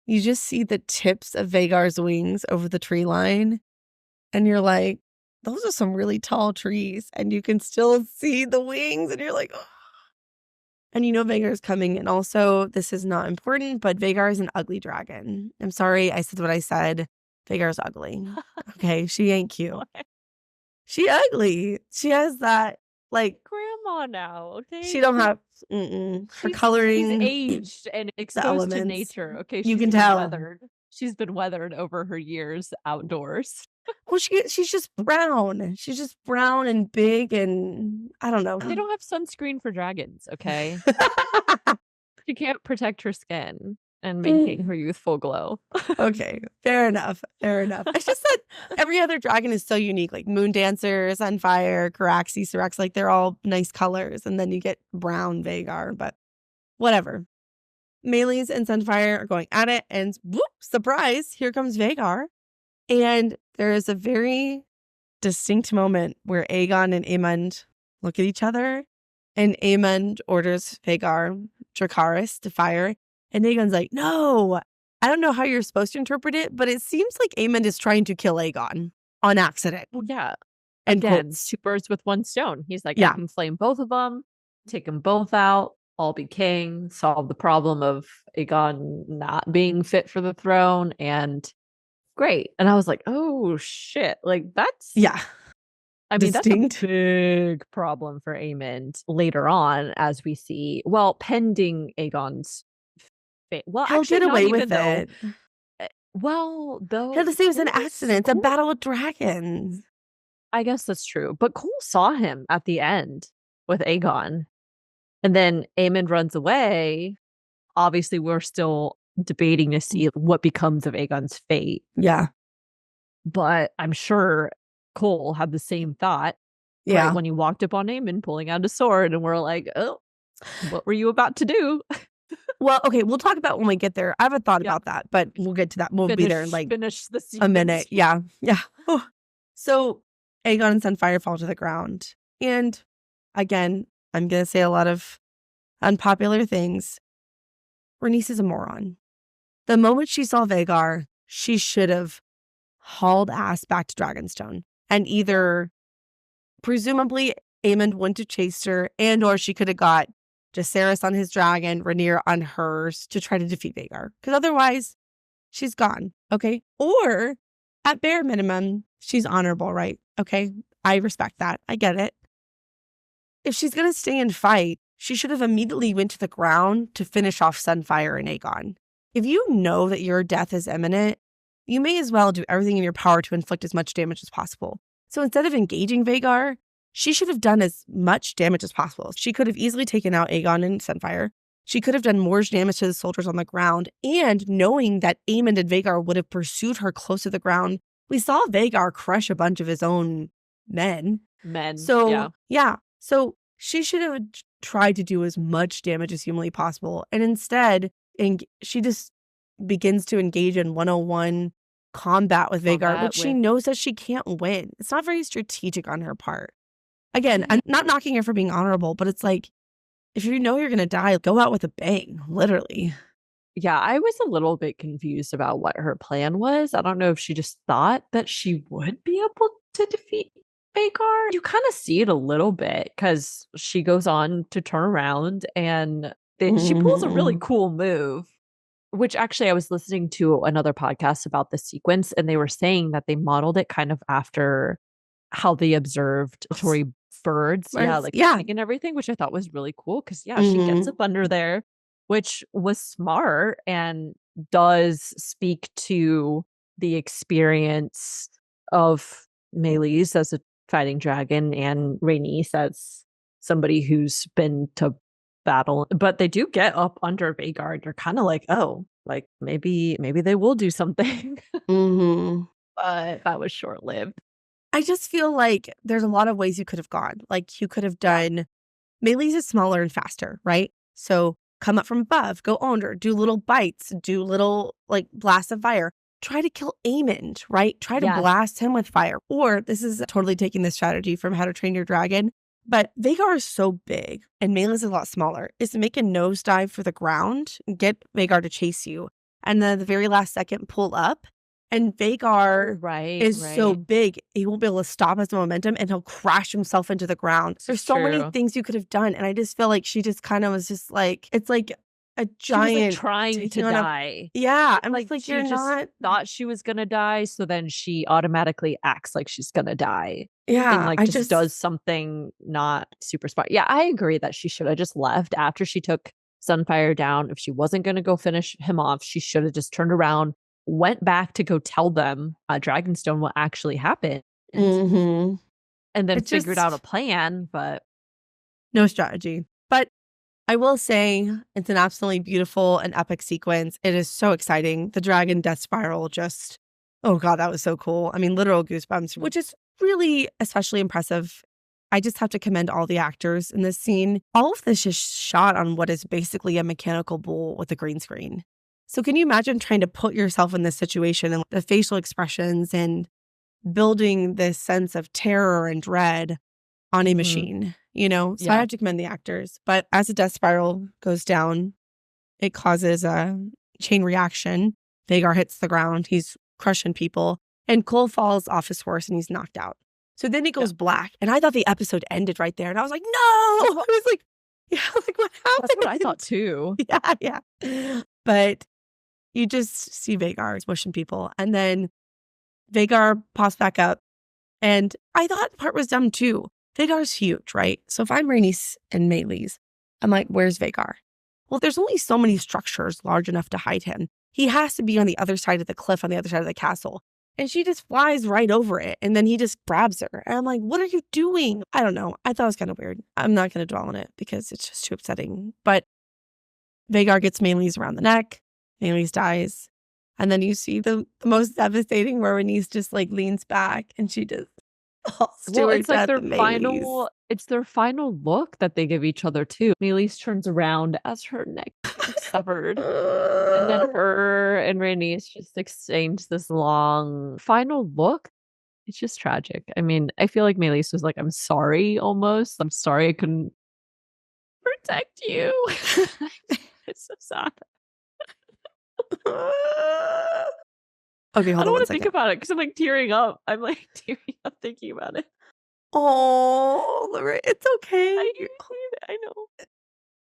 You just see the tips of Vhagar's wings over the tree line, and you're like, those are some really tall trees, and you can still see the wings, and you're like, oh. And you know Vhagar's coming, and also, this is not important, but Vhagar is an ugly dragon. I'm sorry, I said what I said. Vhagar's ugly. Okay, she ain't cute. She ugly. She has that, like... Grandma now, okay? She don't have... Her coloring... She's aged and exposed to nature, okay? You can tell. Weathered. She's been weathered over her years outdoors. Well, she's just brown. She's just brown and big and I don't know. They don't have sunscreen for dragons, okay? She can't protect her skin and maintain her youthful glow. Okay, fair enough. It's just that every other dragon is so unique. Like Moondancer, Sunfire, Caraxi, Syrax, like they're all nice colors. And then you get brown Vhagar, but whatever. Meleys and Sunfire are going at it and whoop, surprise, here comes Vhagar. And there is a very distinct moment where Aegon and Aemond look at each other, and Aemond orders Vhagar, Dracarys, to fire. And Aegon's like, no, I don't know how you're supposed to interpret it, but it seems like Aemond is trying to kill Aegon on accident. Well, yeah. And again, two birds with one stone. He's like, I can flame both of them, take them both out, I'll be king, solve the problem of Aegon not being fit for the throne, and... great. And I was like, oh shit. Like that's I mean, that's a distinct. big problem for Aemond later on, as we see. Well, pending Aegon's fate. Well, He'll actually, get not away even with though. it. Well, He'll though just say it was an Cole accident. It's a battle with dragons. I guess that's true. But Cole saw him at the end with Aegon, and then Aemond runs away. Obviously, we're still debating to see what becomes of Aegon's fate. Yeah. But I'm sure Cole had the same thought, right? Yeah. When he walked up on Aemond pulling out a sword, and we're like, oh, what were you about to do? Well, okay, we'll talk about when we get there. I have a thought Yeah. about that, but we'll get to that. We'll be there in like Finish the a minute. sequence. Yeah. Yeah. Oh. So Aegon and Sunfire fall to the ground. And again, I'm going to say a lot of unpopular things. Rhaenys is a moron. The moment she saw Vhagar, she should have hauled ass back to Dragonstone. And either, presumably, Aemond went to chase her, and or she could have got Jacaerys on his dragon, Rhaenyra on hers to try to defeat Vhagar. Because otherwise, she's gone. Okay? Or, at bare minimum, she's honorable, right? Okay? I respect that. I get it. If she's going to stay and fight, she should have immediately went to the ground to finish off Sunfire and Aegon. If you know that your death is imminent, you may as well do everything in your power to inflict as much damage as possible. So instead of engaging Vhagar, she should have done as much damage as possible. She could have easily taken out Aegon and Sunfire. She could have done more damage to the soldiers on the ground. And knowing that Aemond and Vhagar would have pursued her close to the ground, we saw Vhagar crush a bunch of his own men. So, yeah. So she should have tried to do as much damage as humanly possible. And instead, she just begins to engage in 101 combat with Vhagar, which she knows that she can't win. It's not very strategic on her part. Again, I'm not knocking her for being honorable, but it's like, if you know you're going to die, go out with a bang, literally. Yeah, I was a little bit confused about what her plan was. I don't know if she just thought that she would be able to defeat Vhagar. You kind of see it a little bit because she goes on to turn around and she pulls a really cool move, which actually I was listening to another podcast about the sequence, and they were saying that they modeled it kind of after how they observed Tory birds. And everything, which I thought was really cool because, she gets up under there, which was smart and does speak to the experience of Meleys as a fighting dragon and Rhaenys as somebody who's been to battle. But they do get up under Vhagar and you're kind of like, oh, like maybe they will do something. But that was short-lived. I just feel like there's a lot of ways you could have gone. Like you could have done, Meleys is smaller and faster, right? So come up from above, go under, do little bites, do little like blasts of fire. Try to kill Aemond, right? Try to blast him with fire. Or this is totally taking the strategy from How to Train Your Dragon. But Vhagar is so big and Meleys is a lot smaller. Is to make a nosedive for the ground, get Vhagar to chase you, and then at the very last second pull up. And Vhagar is so big, he won't be able to stop his momentum and he'll crash himself into the ground. There's so many things you could have done. And I just feel like she just kind of was just like, it's like a giant. She was like trying to die. I'm like she you're just thought she was going to die. So then she automatically acts like she's going to die. Yeah. And just does something not super smart. Yeah, I agree that she should have just left after she took Sunfire down. If she wasn't going to go finish him off, she should have just turned around, went back to go tell them at Dragonstone what actually happened. And then figured out a plan, but no strategy. But I will say it's an absolutely beautiful and epic sequence. It is so exciting. The dragon death spiral just, oh God, that was so cool. I mean, literal goosebumps, which is really especially impressive. I just have to commend all the actors in this scene. All of this is shot on what is basically a mechanical bull with a green screen. So can you imagine trying to put yourself in this situation and the facial expressions and building this sense of terror and dread on a machine, you know? So I have to commend the actors. But as the death spiral goes down, it causes a chain reaction. Vhagar hits the ground. He's crushing people. And Cole falls off his horse and he's knocked out. So then it goes black. And I thought the episode ended right there. And I was like, no! I was like, like what happened? That's what I thought too. Yeah. But you just see Vhagar smushing people. And then Vhagar pops back up And I thought the part was dumb too. Vhagar's huge, right? So if I'm Rhaenys and Meleys, I'm like, where's Vhagar? Well, there's only so many structures large enough to hide him. He has to be on the other side of the cliff, on the other side of the castle. And she just flies right over it. And then he just grabs her. And I'm like, what are you doing? I don't know. I thought it was kind of weird. I'm not going to dwell on it because it's just too upsetting. But Vhagar gets Meleys around the neck. Meleys dies. And then you see the most devastating where Rhaenys just like leans back and she just Well, it's like their final look that they give each other too. Meleys turns around as her neck is severed. And then her and Rhaenys just exchange this long final look. It's just tragic. I mean, I feel like Meleys was like, I'm sorry almost. I'm sorry I couldn't protect you. It's so sad. Okay, hold I don't on want one to think second. about it because I'm like tearing up. I'm like tearing up thinking about it. Oh, Lorraine, it's okay. I know.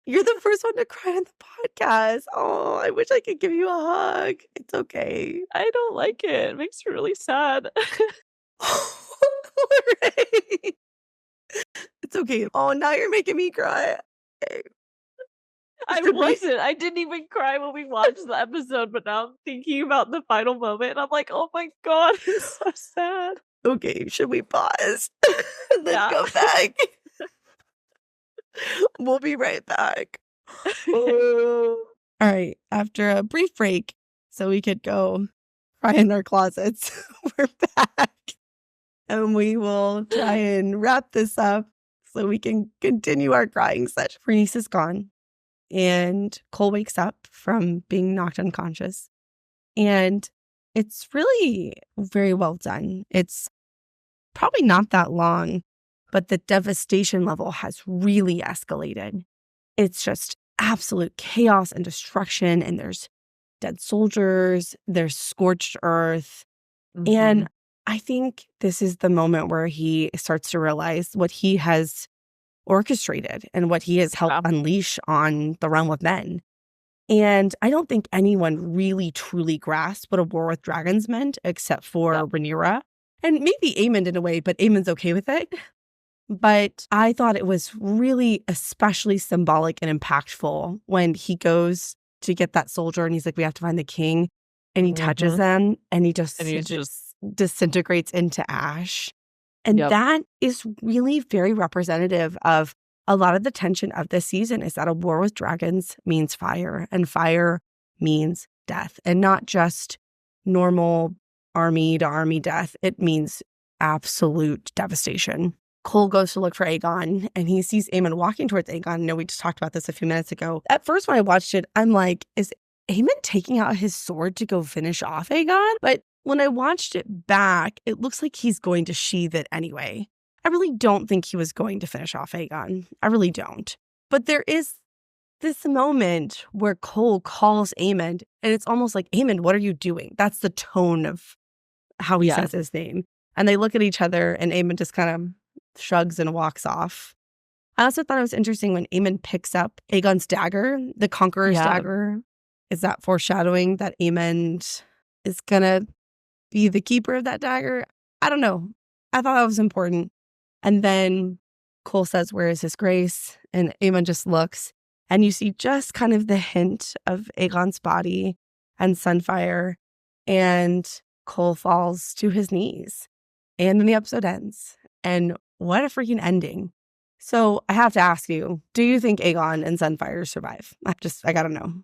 You're the first one to cry on the podcast. Oh, I wish I could give you a hug. It's okay. I don't like it. It makes me really sad. Lorraine. It's okay. Oh, now you're making me cry. Okay. I wasn't. I didn't even cry when we watched the episode, but now I'm thinking about the final moment and I'm like, oh my God, it's so sad. Okay, should we pause and then Yeah. go back? We'll be right back. All right, after a brief break, so we could go cry in our closets, we're back. And we will try and wrap this up so we can continue our crying session. Rhaenys is gone, and Cole wakes up from being knocked unconscious. And it's really very well done. It's probably not that long, but the devastation level has really escalated. It's just absolute chaos and destruction, and there's dead soldiers, there's scorched earth. And I think this is the moment where he starts to realize what he has orchestrated and what he has helped unleash on the realm of men. And I don't think anyone really truly grasped what a war with dragons meant except for Rhaenyra. And maybe Aemond in a way, but Aemond's okay with it. But I thought it was really especially symbolic and impactful when he goes to get that soldier and he's like, we have to find the king. And he touches them and he just disintegrates into ash. And that is really very representative of a lot of the tension of this season is that a war with dragons means fire, and fire means death, and not just normal army to army death. It means absolute devastation. Cole goes to look for Aegon and he sees Aemond walking towards Aegon. I know we just talked about this a few minutes ago. At first, when I watched it, I'm like, is Aemond taking out his sword to go finish off Aegon? But when I watched it back, it looks like he's going to sheathe it anyway. I really don't think he was going to finish off Aegon. I really don't. But there is this moment where Cole calls Aemond, and it's almost like, Aemond, what are you doing? That's the tone of how he says his name. And they look at each other, and Aemond just kind of shrugs and walks off. I also thought it was interesting when Aemond picks up Aegon's dagger, the Conqueror's dagger. Is that foreshadowing that Aemond is going to be the keeper of that dagger? I don't know. I thought that was important. And then Cole says, where is his grace? And Aemond just looks. And you see just kind of the hint of Aegon's body and Sunfire. And Cole falls to his knees. And then the episode ends. And what a freaking ending. So I have to ask you, do you think Aegon and Sunfire survive? I gotta know.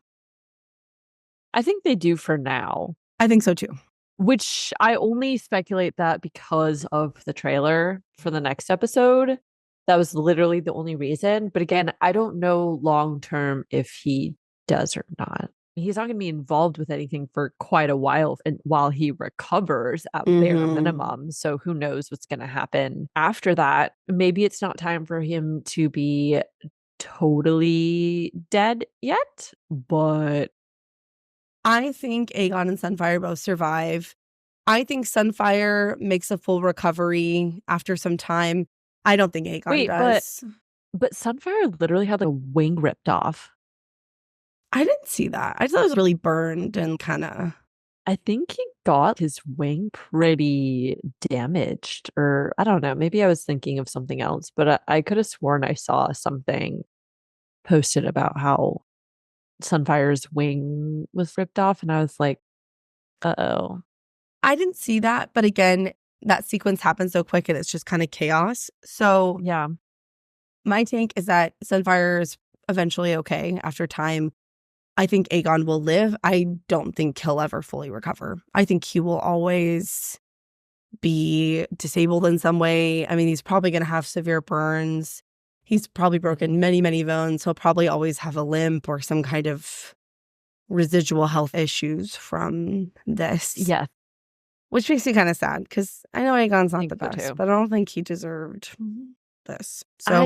I think they do for now. I think so too. Which I only speculate that because of the trailer for the next episode. That was literally the only reason. But again, I don't know long term if he does or not. He's not going to be involved with anything for quite a while and while he recovers at bare minimum. So who knows what's going to happen after that. Maybe it's not time for him to be totally dead yet, but I think Aegon and Sunfire both survive. I think Sunfire makes a full recovery after some time. I don't think Aegon does. But Sunfire literally had a wing ripped off. I didn't see that. I thought it was really burned and kind of... I think he got his wing pretty damaged, or I don't know. Maybe I was thinking of something else, but I could have sworn I saw something posted about how Sunfire's wing was ripped off, and I was like, uh-oh. I didn't see that, but again, that sequence happened so quick and it's just kind of chaos. So Yeah. my take is that Sunfire is eventually okay after time. I think Aegon will live. I don't think he'll ever fully recover. I think he will always be disabled in some way. I mean, he's probably going to have severe burns. He's probably broken many, many bones. He'll probably always have a limp or some kind of residual health issues from this. Yeah. Which makes me kind of sad because I know Aegon's not the So best, too. but I don't think he deserved this. So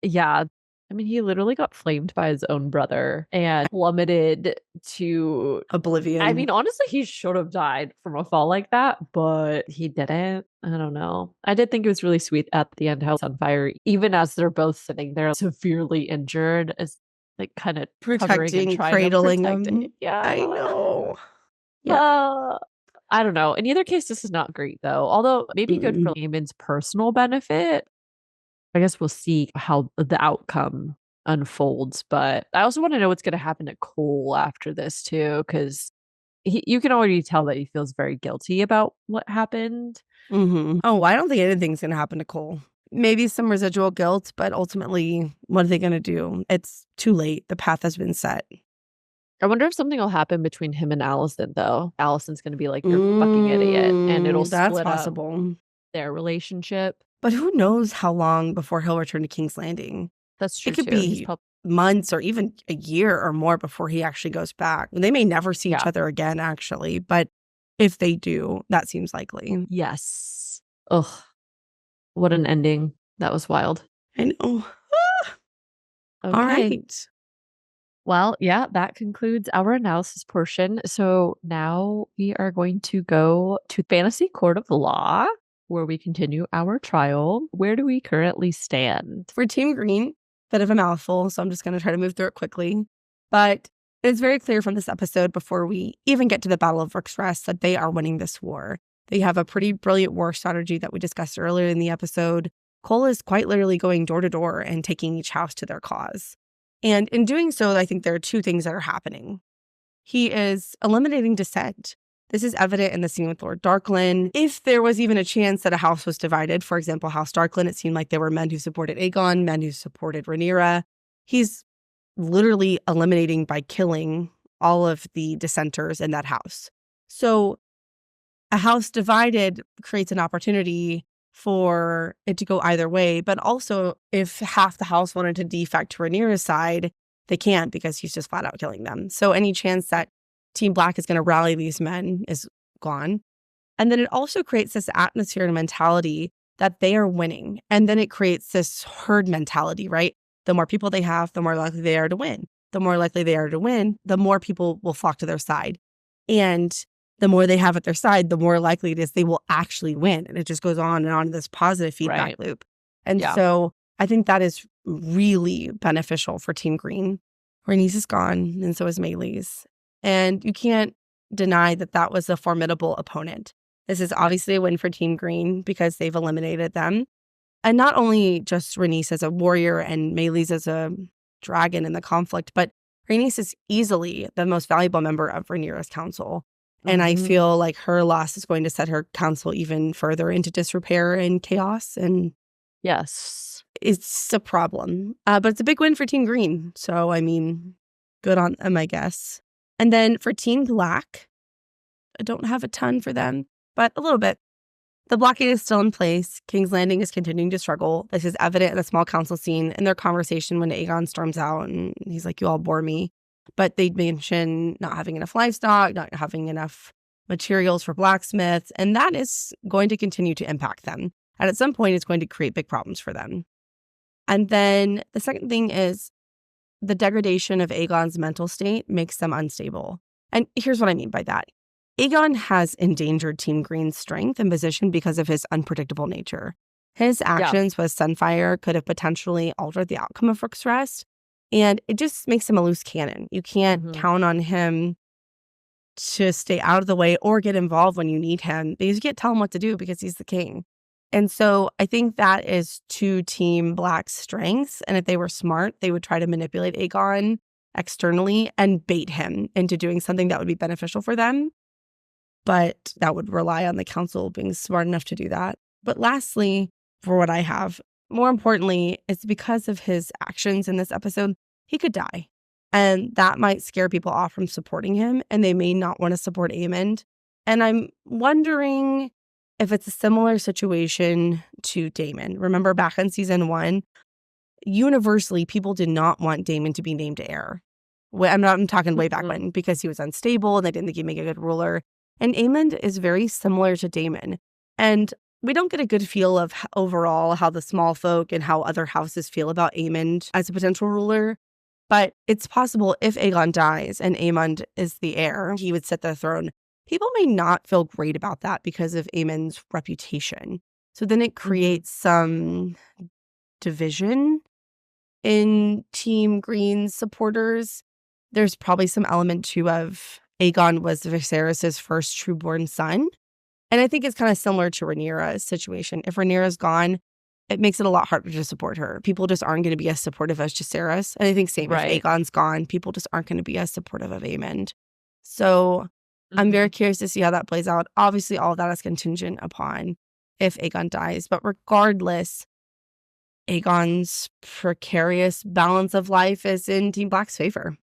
Yeah. I mean, he literally got flamed by his own brother and plummeted to oblivion. I mean, honestly, he should have died from a fall like that, but he didn't. I don't know. I did think it was really sweet at the end how Sunfire, even as they're both sitting there severely injured, is like kind of covering and protecting, trying to cradling protect him. it. Yeah. I know. Yeah. I don't know. In either case, this is not great though. Although maybe good for Daemon's personal benefit. I guess we'll see how the outcome unfolds. But I also want to know what's going to happen to Cole after this too, because you can already tell that he feels very guilty about what happened. Oh, I don't think anything's going to happen to Cole. Maybe some residual guilt, but ultimately, what are they going to do? It's too late. The path has been set. I wonder if something will happen between him and Allison, though. Allison's going to be like, you're a fucking idiot. And it'll that's split possible. up their relationship. But who knows how long before he'll return to King's Landing? That's true. It could be months or even a year or more before he actually goes back. They may never see each other again, actually. But if they do, that seems likely. Yes. Ugh. What an ending. That was wild. I know. Okay. All right. Well, yeah, that concludes our analysis portion. So now we are going to go to Fantasy Court of Law, where we continue our trial. Where do we currently stand? For Team Green, bit of a mouthful, so I'm just going to try to move through it quickly. But it's very clear from this episode, before we even get to the Battle of Rook's Rest, that they are winning this war. They have a pretty brilliant war strategy that we discussed earlier in the episode. Cole is quite literally going door to door and taking each house to their cause. And in doing so, I think there are two things that are happening. He is eliminating dissent. This is evident in the scene with Lord Darklyn. If there was even a chance that a house was divided, for example, House Darklyn, it seemed like there were men who supported Aegon, men who supported Rhaenyra. He's literally eliminating by killing all of the dissenters in that house. So a house divided creates an opportunity for it to go either way. But also, if half the house wanted to defect to Rhaenyra's side, they can't because he's just flat out killing them. So any chance that Team Black is going to rally these men is gone. And then it also creates this atmosphere and mentality that they are winning. And then it creates this herd mentality, right? The more people they have, the more likely they are to win. The more likely they are to win, the more people will flock to their side. And the more they have at their side, the more likely it is they will actually win. And it just goes on and on this positive feedback loop. And so I think that is really beneficial for Team Green. Rhaenys is gone, and so is Meleys. And you can't deny that that was a formidable opponent. This is obviously a win for Team Green because they've eliminated them. And not only just Rhaenys as a warrior and Meleys as a dragon in the conflict, but Rhaenys is easily the most valuable member of Rhaenyra's council. And I feel like her loss is going to set her council even further into disrepair and chaos. And yes, it's a problem. But it's a big win for Team Green. So, I mean, good on them, I guess. And then for Team Black, I don't have a ton for them, but a little bit. The blockade is still in place. King's Landing is continuing to struggle. This is evident in the small council scene in their conversation when Aegon storms out and he's like, you all bore me. But they'd mention not having enough livestock, not having enough materials for blacksmiths, and that is going to continue to impact them. And at some point, it's going to create big problems for them. And then the second thing is the degradation of Aegon's mental state makes them unstable. And here's what I mean by that. Aegon has endangered Team Green's strength and position because of his unpredictable nature. His actions with Sunfire could have potentially altered the outcome of Rook's Rest. And it just makes him a loose cannon. You can't count on him to stay out of the way or get involved when you need him, because you can't tell him what to do because he's the king. And so I think that is to Team Black's strengths. And if they were smart, they would try to manipulate Aegon externally and bait him into doing something that would be beneficial for them. But that would rely on the council being smart enough to do that. But lastly, for what I have, more importantly, it's because of his actions in this episode, he could die. And that might scare people off from supporting him, and they may not want to support Aemond. And I'm wondering if it's a similar situation to Daemon. Remember back in season 1, universally, people did not want Daemon to be named heir. I'm talking way back when, because he was unstable and they didn't think he'd make a good ruler. And Aemond is very similar to Daemon. And we don't get a good feel of overall how the small folk and how other houses feel about Aemond as a potential ruler. But it's possible if Aegon dies and Aemond is the heir, he would sit the throne. People may not feel great about that because of Aemond's reputation. So then it creates some division in Team Green's supporters. There's probably some element too of Aegon was Viserys' first trueborn son. And I think it's kind of similar to Rhaenyra's situation. If Rhaenyra's gone, it makes it a lot harder to support her. People just aren't going to be as supportive as Jacaerys. And I think same if Aegon's gone, people just aren't going to be as supportive of Aemond. So I'm very curious to see how that plays out. Obviously, all of that is contingent upon if Aegon dies. But regardless, Aegon's precarious balance of life is in Team Black's favor.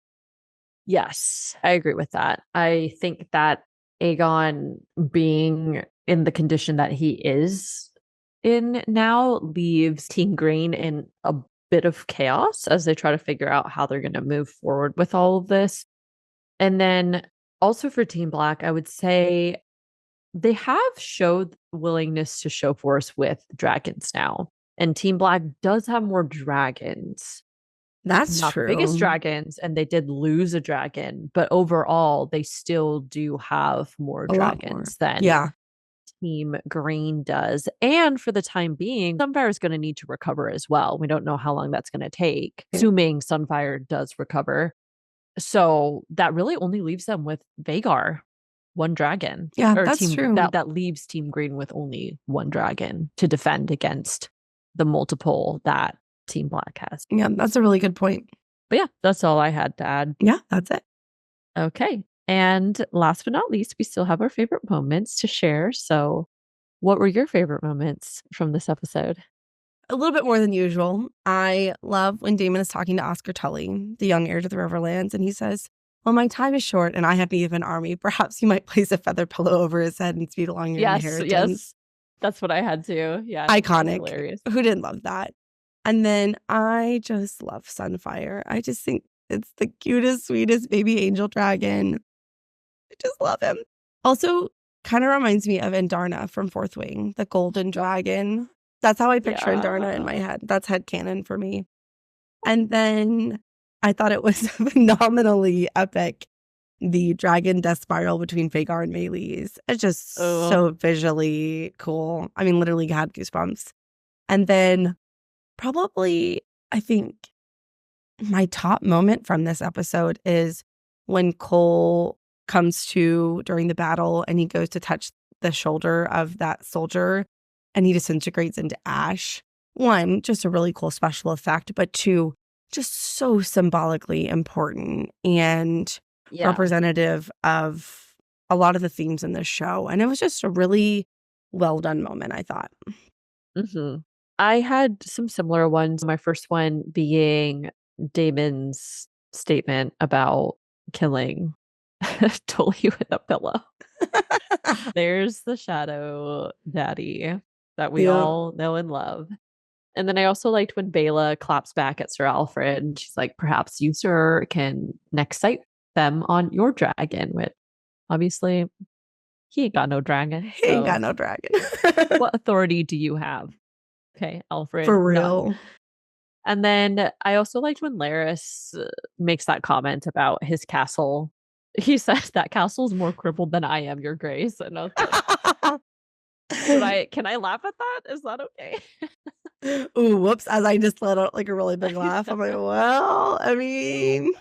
Yes, I agree with that. I think that Aegon being in the condition that he is in now leaves Team Green in a bit of chaos as they try to figure out how they're going to move forward with all of this. And then also for Team Black, I would say they have showed willingness to show force with dragons now. And Team Black does have more dragons. That's Not true. the biggest dragons, and they did lose a dragon, but overall, they still do have more dragons than Team Green does. And for the time being, Sunfire is going to need to recover as well. We don't know how long that's going to take, assuming Sunfire does recover. So that really only leaves them with Vhagar, one dragon. Yeah, that's true. That leaves Team Green with only one dragon to defend against the multiple that Team Black has. Yeah, that's a really good point. But yeah, that's all I had to add. Yeah, that's it. Okay. And last but not least, we still have our favorite moments to share. So what were your favorite moments from this episode? A little bit more than usual. I love when Daemon is talking to Oscar Tully, the young heir to the Riverlands, and he says, well, my time is short and I have need of an army. Perhaps you might place a feather pillow over his head and speed along your inheritance. Yes, that's what I had too. Yeah. Iconic. Hilarious. Who didn't love that? And then I just love Sunfire. I just think it's the cutest, sweetest baby angel dragon. I just love him. Also, kind of reminds me of Andarna from Fourth Wing, the golden dragon. That's how I picture Andarna in my head. That's headcanon for me. And then I thought it was phenomenally epic, the dragon death spiral between Vhagar and Meleys. It's just so visually cool. I mean, literally had goosebumps. And then probably, I think my top moment from this episode is when Cole comes to during the battle and he goes to touch the shoulder of that soldier and he disintegrates into ash. One, just a really cool special effect, but two, just so symbolically important and representative of a lot of the themes in this show. And it was just a really well done moment, I thought. I had some similar ones. My first one being Daemon's statement about killing Tully with a pillow. There's the shadow daddy that we all know and love. And then I also liked when Bela claps back at Sir Alfred and she's like, perhaps you, sir, can next sight them on your dragon. With obviously he ain't got no dragon. He ain't got no dragon. What authority do you have? Okay, Alfred. For real. None. And then I also liked when Larys makes that comment about his castle. He says that castle's more crippled than I am, Your Grace. And I was like, can I laugh at that? Is that okay? Ooh, whoops. As I just let out like a really big laugh. I'm like, well, I mean.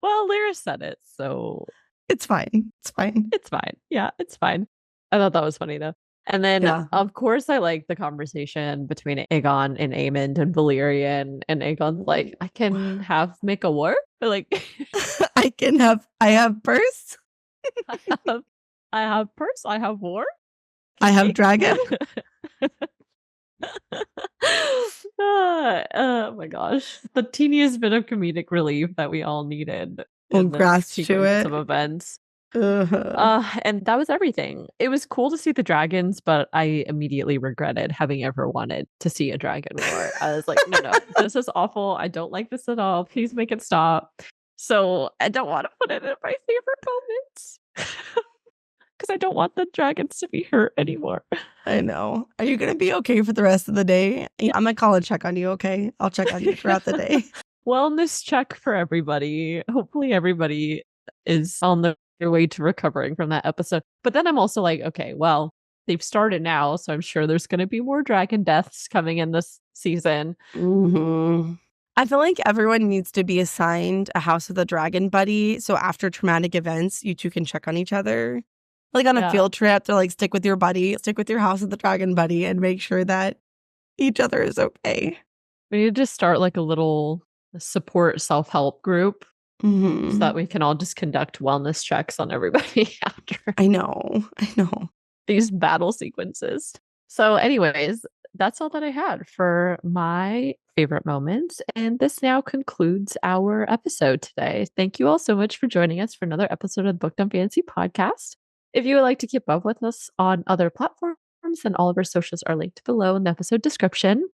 Well, Larys said it, so. It's fine. It's fine. It's fine. Yeah, it's fine. I thought that was funny though. And then, Yeah. of course, I like the conversation between Aegon and Aemond and Valyrian. And Aegon's like, I can make a war. Like, I have purse. I have, I have purse. I have war. I have dragon. Oh my gosh. The teeniest bit of comedic relief that we all needed in this Grass to sequence it. of events. Uh-huh. And that was everything. It was cool to see the dragons, but I immediately regretted having ever wanted to see a dragon war. I was like, no, this is awful. I don't like this at all. Please make it stop. So I don't want to put it in my favorite moments because I don't want the dragons to be hurt anymore. I know. Are you going to be okay for the rest of the day? I'm going to call and check on you, okay? I'll check on you throughout the day. Wellness check for everybody. Hopefully everybody is on their way to recovering from that episode. But then I'm also like, okay, well, they've started now, so I'm sure there's going to be more dragon deaths coming in this season. Mm-hmm. I feel like everyone needs to be assigned a House of the Dragon buddy. So after traumatic events, you two can check on each other. Like on a field trip, they're like, stick with your buddy, stick with your House of the Dragon buddy, and make sure that each other is okay. We need to start like a little support self-help group so that we can all just conduct wellness checks on everybody after. I know. These battle sequences. So anyways, that's all that I had for my favorite moments. And this now concludes our episode today. Thank you all so much for joining us for another episode of the Booked on Fantasy podcast. If you would like to keep up with us on other platforms, then all of our socials are linked below in the episode description.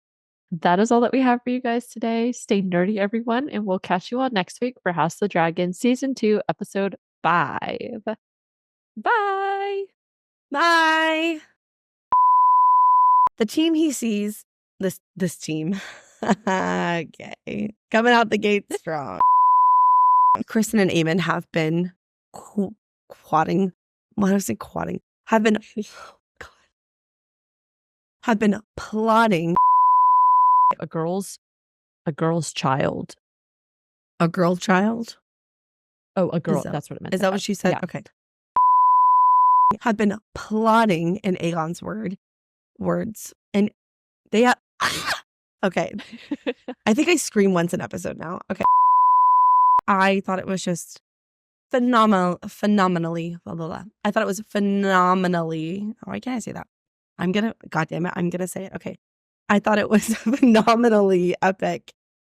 That is all that we have for you guys today. Stay nerdy, everyone, and we'll catch you all next week for House of the Dragon Season 2, Episode 5. Bye! Bye! The team he sees, this team, okay, coming out the gate strong. Kristen and Aemond have been quadding. What was it? Quadding. Have been plotting. A girl's child. A girl child? Oh, a girl. That's what it meant. Is that what she said? Yeah. Okay. Have been plotting in Aegon's words. And they have... Okay. I think I scream once an episode now. Okay. I thought it was just phenomenally. Blah, blah, blah. I thought it was phenomenally... Why can't I say that? God damn it. I'm going to say it. Okay. I thought it was phenomenally epic